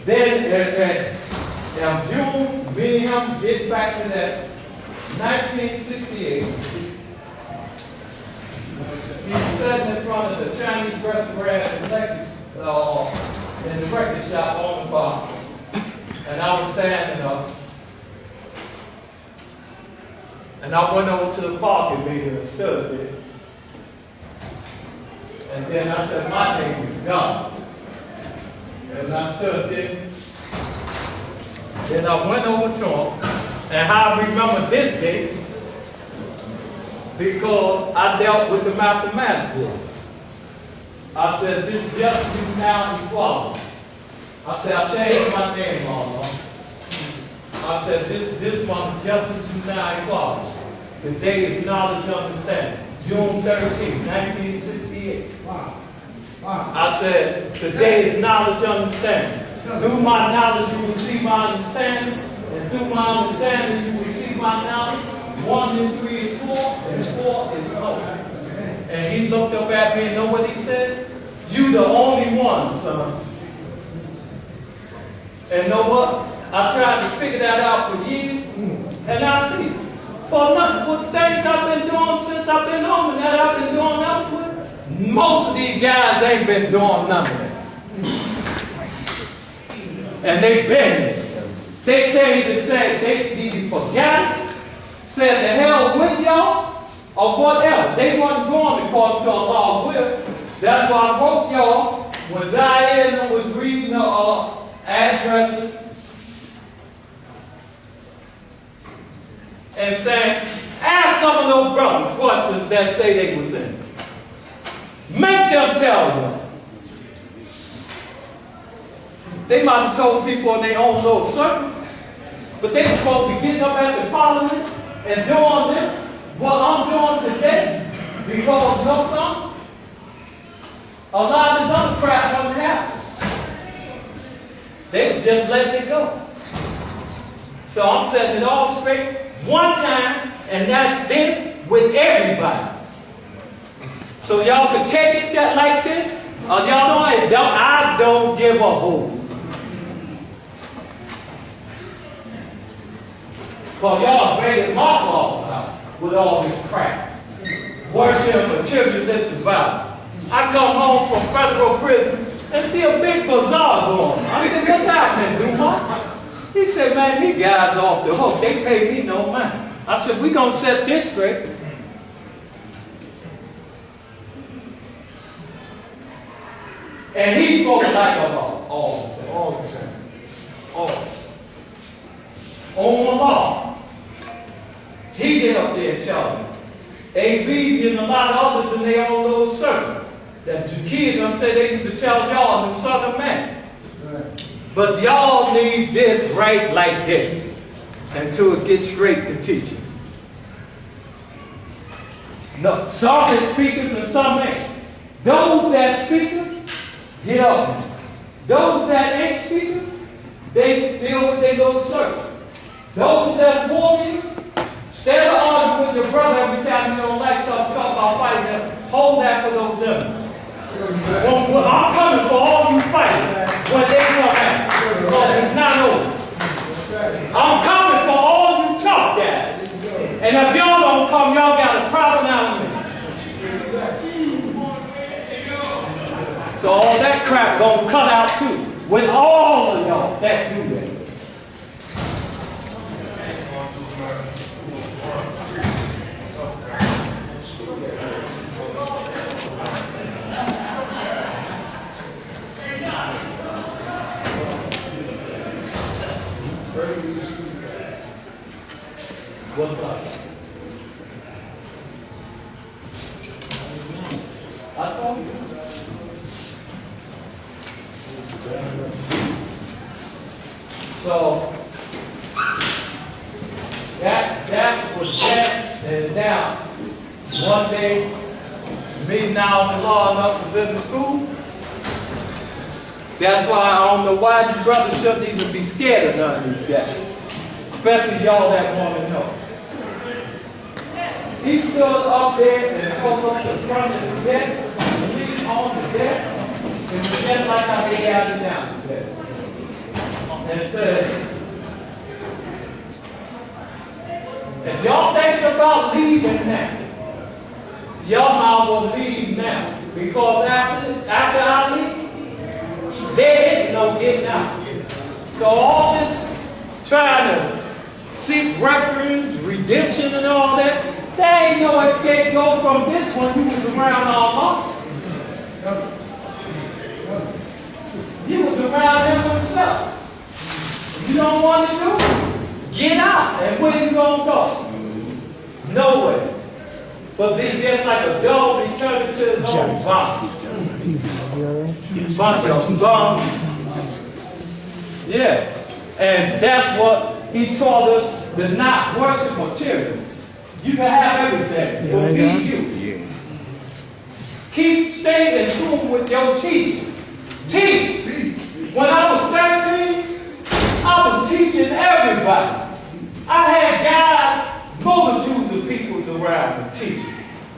Then in June, me and him get back to that 1968. He was sitting in front of the Chinese restaurant in the record shop on the bar. And I was standing up. And I went over to the parking meter and stood there. And then I said, my name is God. And I stood there. Then I went over to him. And how I remember this day, because I dealt with the mathematics book. I said, this just you now equality. I said, I changed my name all along. I said, this month is justice, you now equality. The day is knowledge, understanding. June 13, 1968. Wow. I said, today is knowledge, understanding. Through my knowledge, you will see my understanding. And through my understanding, you will see my knowledge. 1 and 3 is 4, and 4 is 4. And he looked up at me and know what he said? You the only one, son. And know what? I tried to figure that out for years, and I see. For nothing, with things I've been doing since I've been home and that I've been doing elsewhere, most of these guys ain't been doing none of that. And they've been. They said they either forgot it, said the hell with y'all, or whatever. They wasn't going according to Allah's will. That's why I wrote y'all when Zaire was reading the addresses and saying, ask some of those brothers questions that say they was in. Make them tell them. They might have told people in their own little circle, but they were supposed to be getting up at the parliament and doing this, what I'm doing today, because you know something? A lot of this other crap doesn't happen. They were just letting it go. So I'm setting it all straight one time, and that's this with everybody. So y'all can take it that like this, or y'all I don't give a hoot. Because y'all breaking my law out with all this crap. Worship of tribulence and violence. I come home from federal prison and see a big bazaar going on. I said, what's happening, Zuma? He said, man, these guys off the hook. They pay me no money. I said, we're going to set this straight. And he spoke like about all the time. All the time. All the time. On the law. He get up there and tell me. AB and a lot of others in their own little circle. That the kids gonna say they used to tell y'all in the Southern man. Right. But y'all need this right like this until it gets straight to teaching. No, some is speakers and some ain't. Those that speakers, get up. Those that ain't speakers, they deal with their little circle. Those that's warriors, instead of arguing with your brother every time you don't like something, talk about fighting them, hold that for those gentlemen. Well, I'm coming for all you fighting when they come out, because it's not over. I'm coming for all you talk. And if y'all don't come, y'all got a problem out of me. So all that crap gonna cut out too. With all of y'all that do that. What's up? I told you. So that was that, and now one day me now the law enough was in the school. That's why I don't know why you brothers shouldn't even be scared of none of these guys. Especially y'all that want to know. He stood up there and told us in front of the desk, and leaned on the desk, and was just like how they had it down today. And says, if y'all think about leaving now, y'all might well leave now. Because after I leave, there is no getting out. So all this trying to seek refuge, redemption and all that, there ain't no escape go from this one. You was around all along. You was around him himself. You don't want to do it, get out. And where you gonna go? Nowhere. But be just like a dog returning to his own vomit. Bunch of bum. Yeah. And that's what he taught us, to not worship material. You can have everything. It will be you. Stay in tune with your teaching. Teach. When I was 13, I was teaching everybody. I had guys, multitudes of people around me teaching.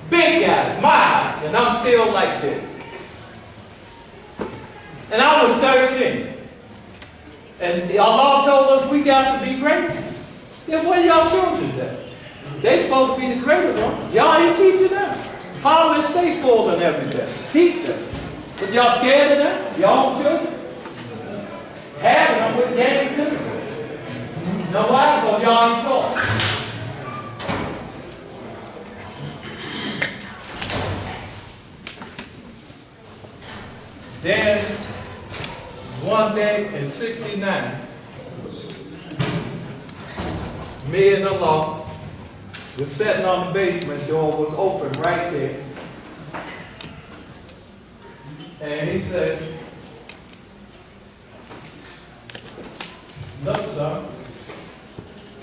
Big guys, my, and I'm still like this. And I was 13. And Allah told us we got to be great. Then where y'all children at? They supposed to be the greater one. Y'all ain't teaching them. Polish, say full and everything. Teach them. But y'all scared of them? Y'all children? Having them with game too. No why? Because y'all ain't taught. Then, one day in '69, me and Allah was sitting on the basement door, was open right there. And he said, look, son,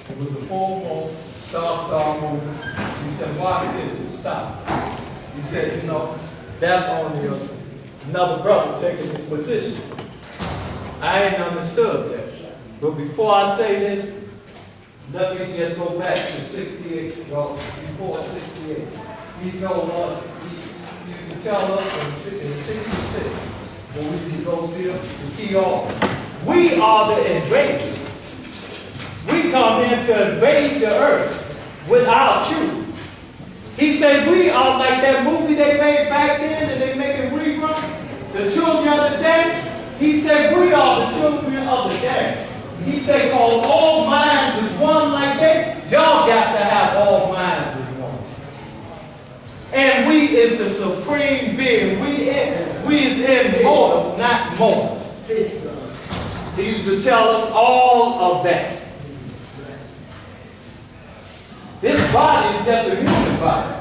it was a full moon, star moving. He said, watch this, and stop. He said, you know, that's only another brother taking his position. I ain't understood that. But before I say this, let me just go back to 68, well, before 68. He told us, he used to tell us in 66, when we used to go see the key off. We are the invaders. We come here to invade the earth with our truth. He said we are like that movie they made back then and they make it rerun, the children of the day. He said we are the children of the day. He said, cause all minds is one like that. Y'all got to have all minds is one. And we is the supreme being. We is immortal, not mortal. He used to tell us all of that. This body is just a human body.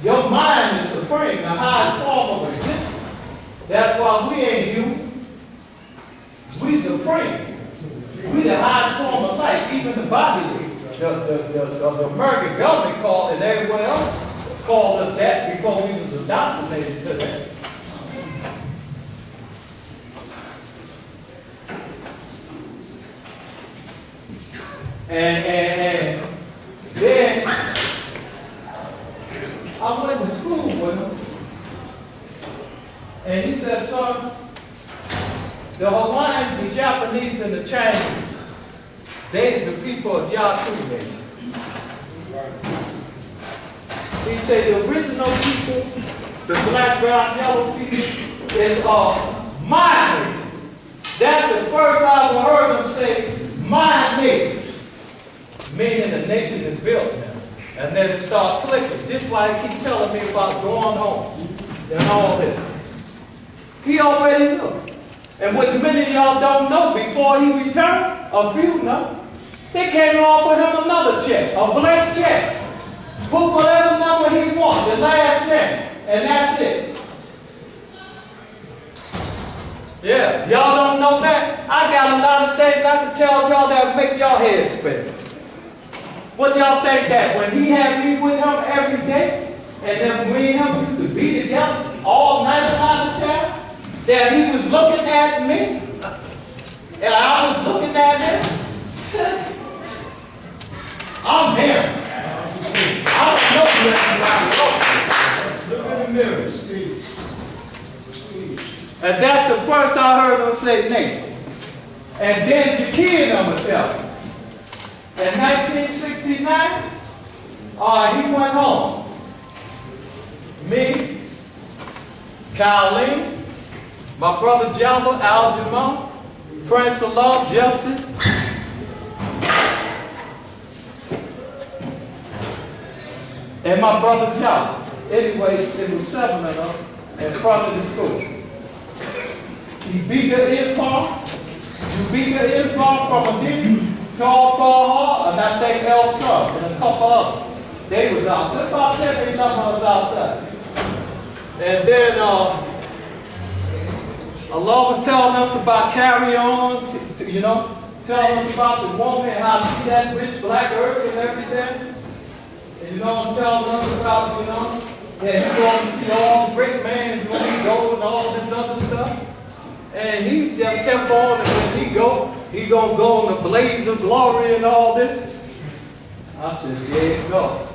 Your mind is supreme, the highest form of existence. That's why we ain't human. We supreme. We the highest form of life. Even the body, the American government called it, everywhere else called us that because we was indoctrinated to that. And then I went to school with him, and he said, son, the Hawaiians, the Japanese, and the Chinese, they's the people of Yaku Nation. He said the original people, the black, brown, yellow people, is my nation. That's the first I ever heard him say, my nation. Meaning the nation is built now. And then it starts clicking. This is why he keep telling me about going home and all this. He already knew. And which many of y'all don't know, before he returned, a few know, they came and offered him another check, a blank check. Put whatever number he wants, the last cent, and that's it. Yeah, y'all don't know that? I got a lot of things I can tell y'all that will make y'all head spin. What y'all think that? When he had me with him every day, and then we and him used to be together all night a lot of time, that he was looking at me, and I was looking at him. I'm here. I don't know. Look in the mirror, Steve. And that's the first I heard him say nation. And then Jakia I'm gonna tell him. In 1969, he went home. Me, Colleen, my brother Jabba, Al Jamal, Prince of Love, Justin, and my brother Jabba. Anyways, it was 7 of them in front of the school. He beat the Islam. You beat the Islam from a nigga. Tall, Hall, and I think El Sur, and a couple of them. They was outside. About 10 of them was outside. And then Allah was telling us about carry on, you know, telling us about the woman and how she that rich black earth and everything. And you know, telling us about, you know, that he's going to see all the great men when he go and all this other stuff. And he just kept on, and when he gonna go in the blaze of glory and all this. I said, there you go.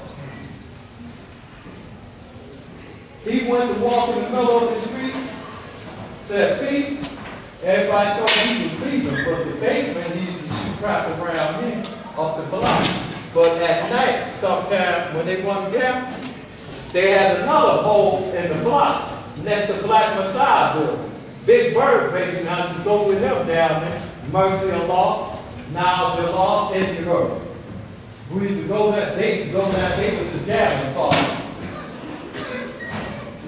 He went to walk in the middle of the street, said peace. Everybody thought he was leaving, but the basement he used to shoot crap around him up the block. But at night, sometime when they wasn't there, they had another hole in the block next to Black Messiah building. Big Bird basement, I used to go with him down there. Mercy Allah, now Jalal, in the earth. We used to go there, they used to go down, they was a jamming party.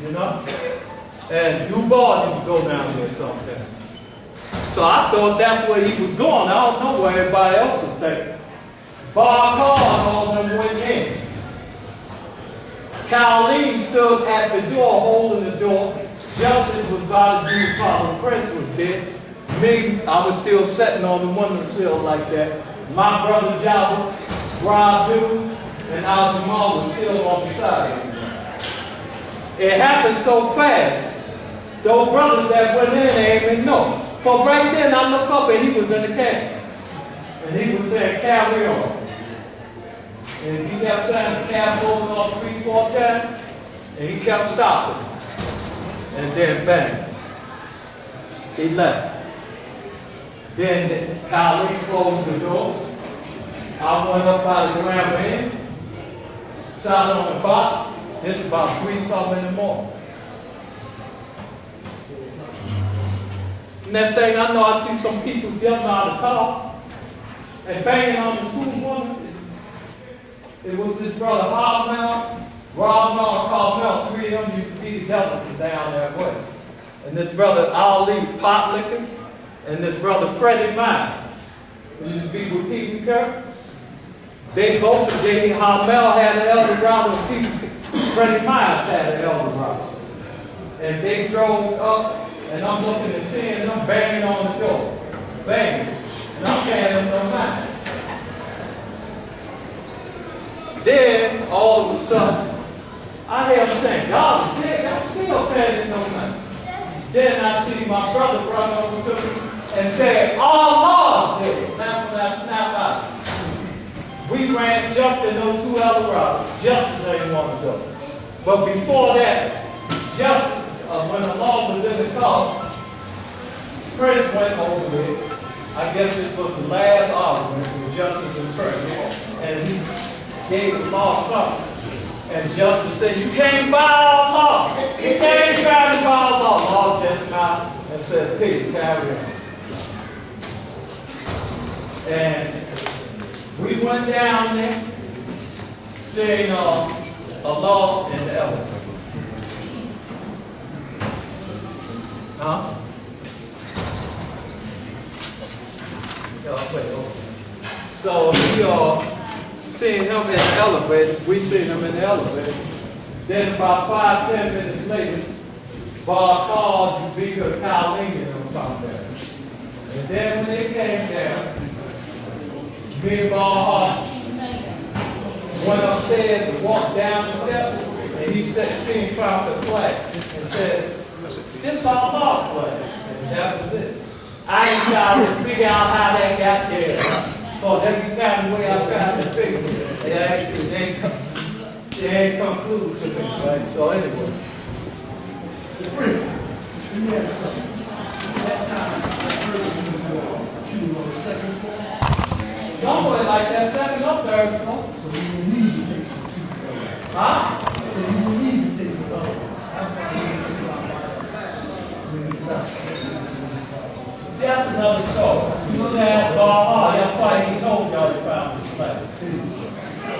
You know? And Duval used to go down there sometime. So I thought that's where he was going. I don't know where everybody else was thinking. Bob Carr and all them went in. Colleen stood at the door, holding the door. Justice was about to do, Father Prince was dead. Me, I was still sitting on the windowsill like that. My brother Jabba, Rob Dude, and Al Jamal was still on the side. It happened so fast. Those brothers that went in, they didn't even know. But right then, I looked up and he was in the cab. And he was saying, carry on. And he kept saying, the cab moving on 3-4 times. And he kept stopping. And then bang, he left. Then Colleen closed the door. I went up by the grandma in, sat on the box. This is about 3-something in the morning. Next thing I know, I see some people jumping out of the car and banging on the school woman. It was this brother Rob Mel, 3 of them used to be together from down there west. And this brother Ali Pot Liquor, and this brother Freddie Miles, who used to be with Pete and Kirk. They both, how Mel had an elder brother, Freddie Miles had an elder brother. And they drove up, and I'm looking and seeing them banging on the door. Banging. And I'm paying them no mind. Then, all of a sudden, I hear them saying, God is dead, I'm still paying no money. Then I see my brother run over to me and say, Allah is dead. That's when I snap out. We ran, jumped in those 2 other robbers, just as they wanted to go. But before that, just when the law was in the car, Prince went over it. I guess it was the last argument with Justice and Prince. And gave the law something. And justice said, you can't violate law. You can't try to violate law. Law just smiled and said, peace, carry on. And we went down there, seeing a law in the elephant. Huh? So we seeing him in the elevator, we seen him in the elevator. Then about 5-10 minutes later, Bob called Vika Colleen and come there. And then when they came down, me and Bob went upstairs and walked down the steps, and he seen Prophet play and said, this is our law play. And that was it. I ain't trying to figure out how they got there. Because every kind of way I tried to figure it, they ain't come through to me. Right? So anyway. Somewhere like that, second up there. So you need to take it. Huh? So you need to take it up. That's another story. You said, I'm quite he told y'all he found this place.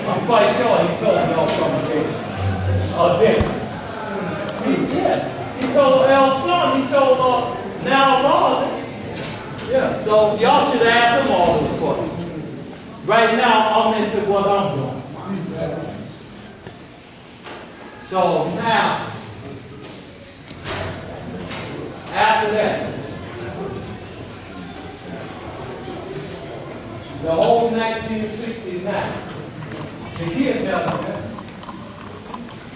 I'm quite sure he told y'all something. He told El Son, he told now Lord. Yeah, so y'all should ask him all those questions. Right now, I'm into what I'm doing. So now, after that, the whole 1969, the kids out there,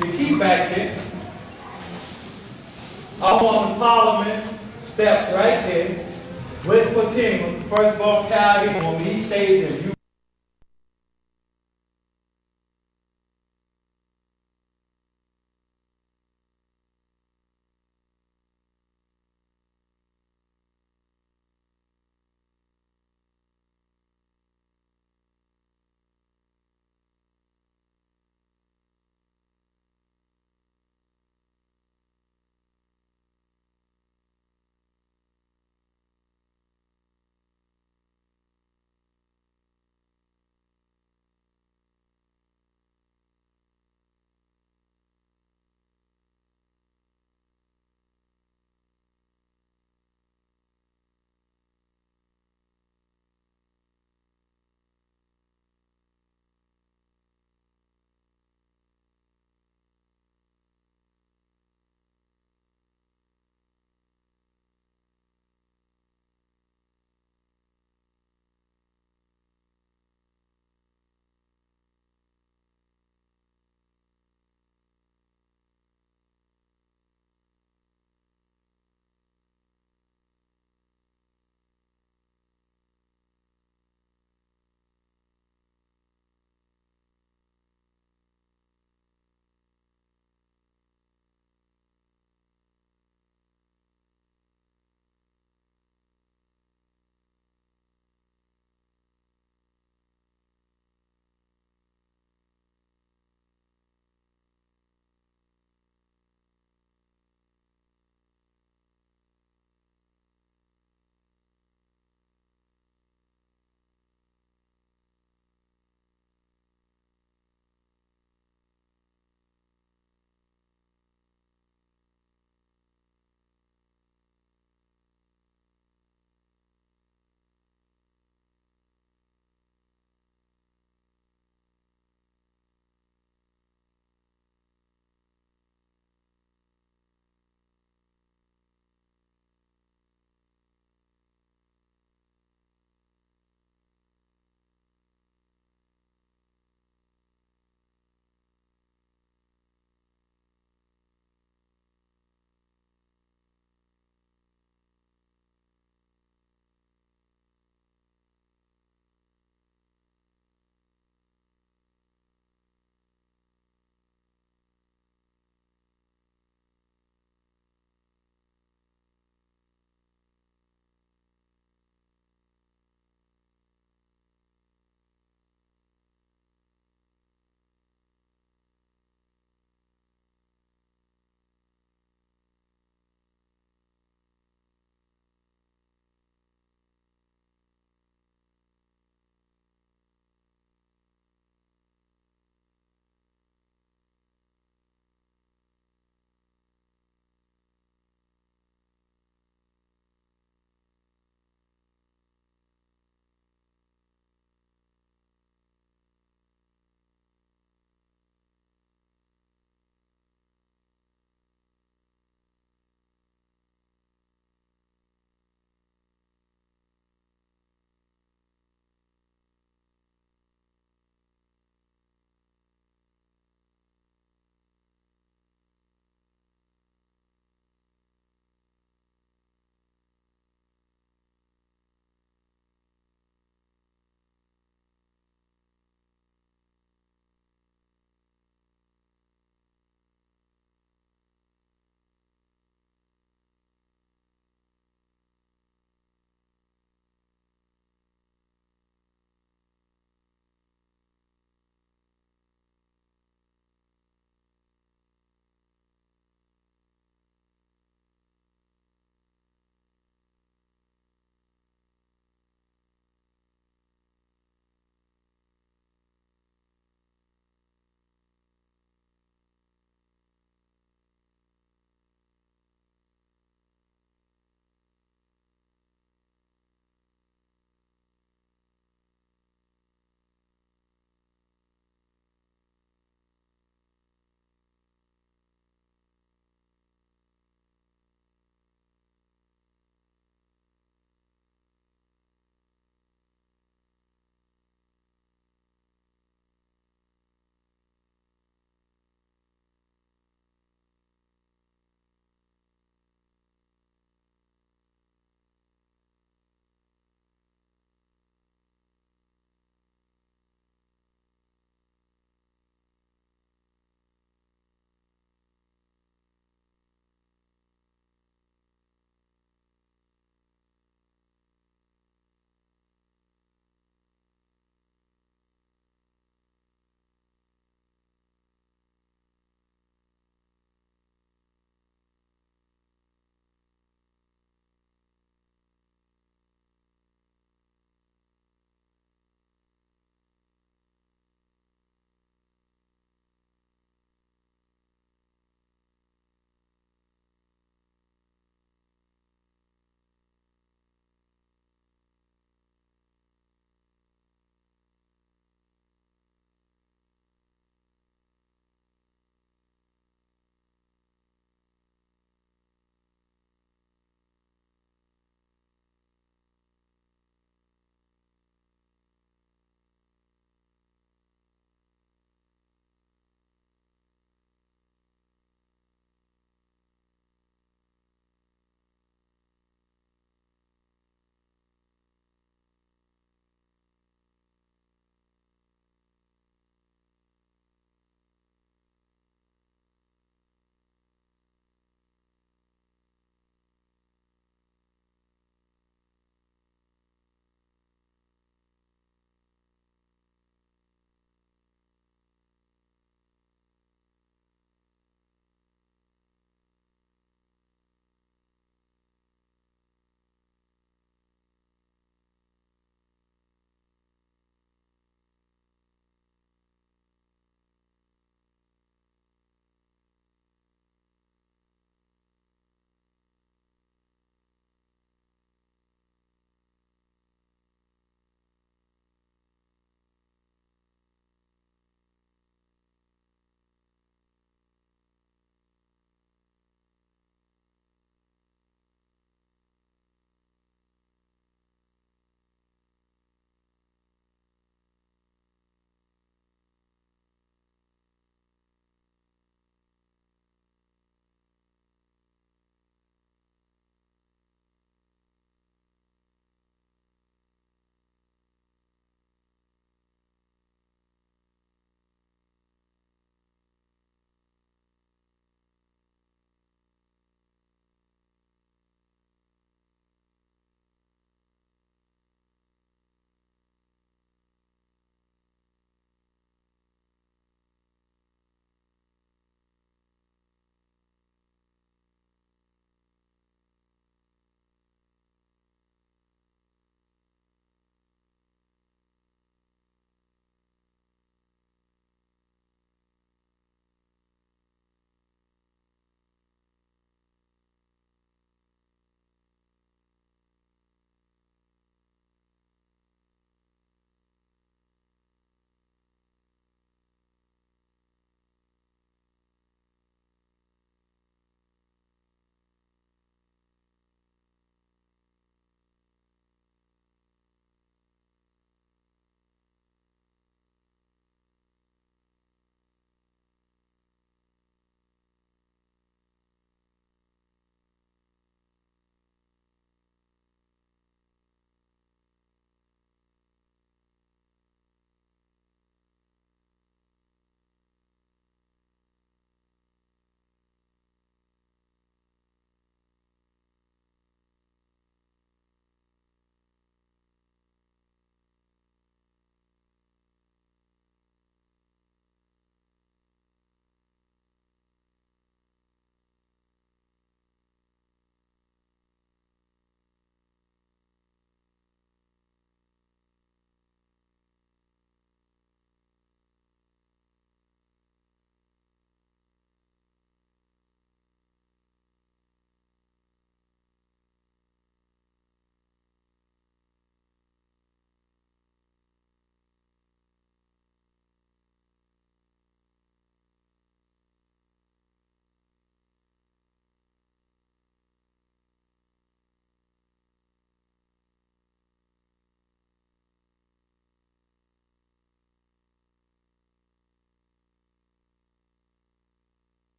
the key back there, up on the Parliament steps right there, with Fatima, first born Callie, when he stayed in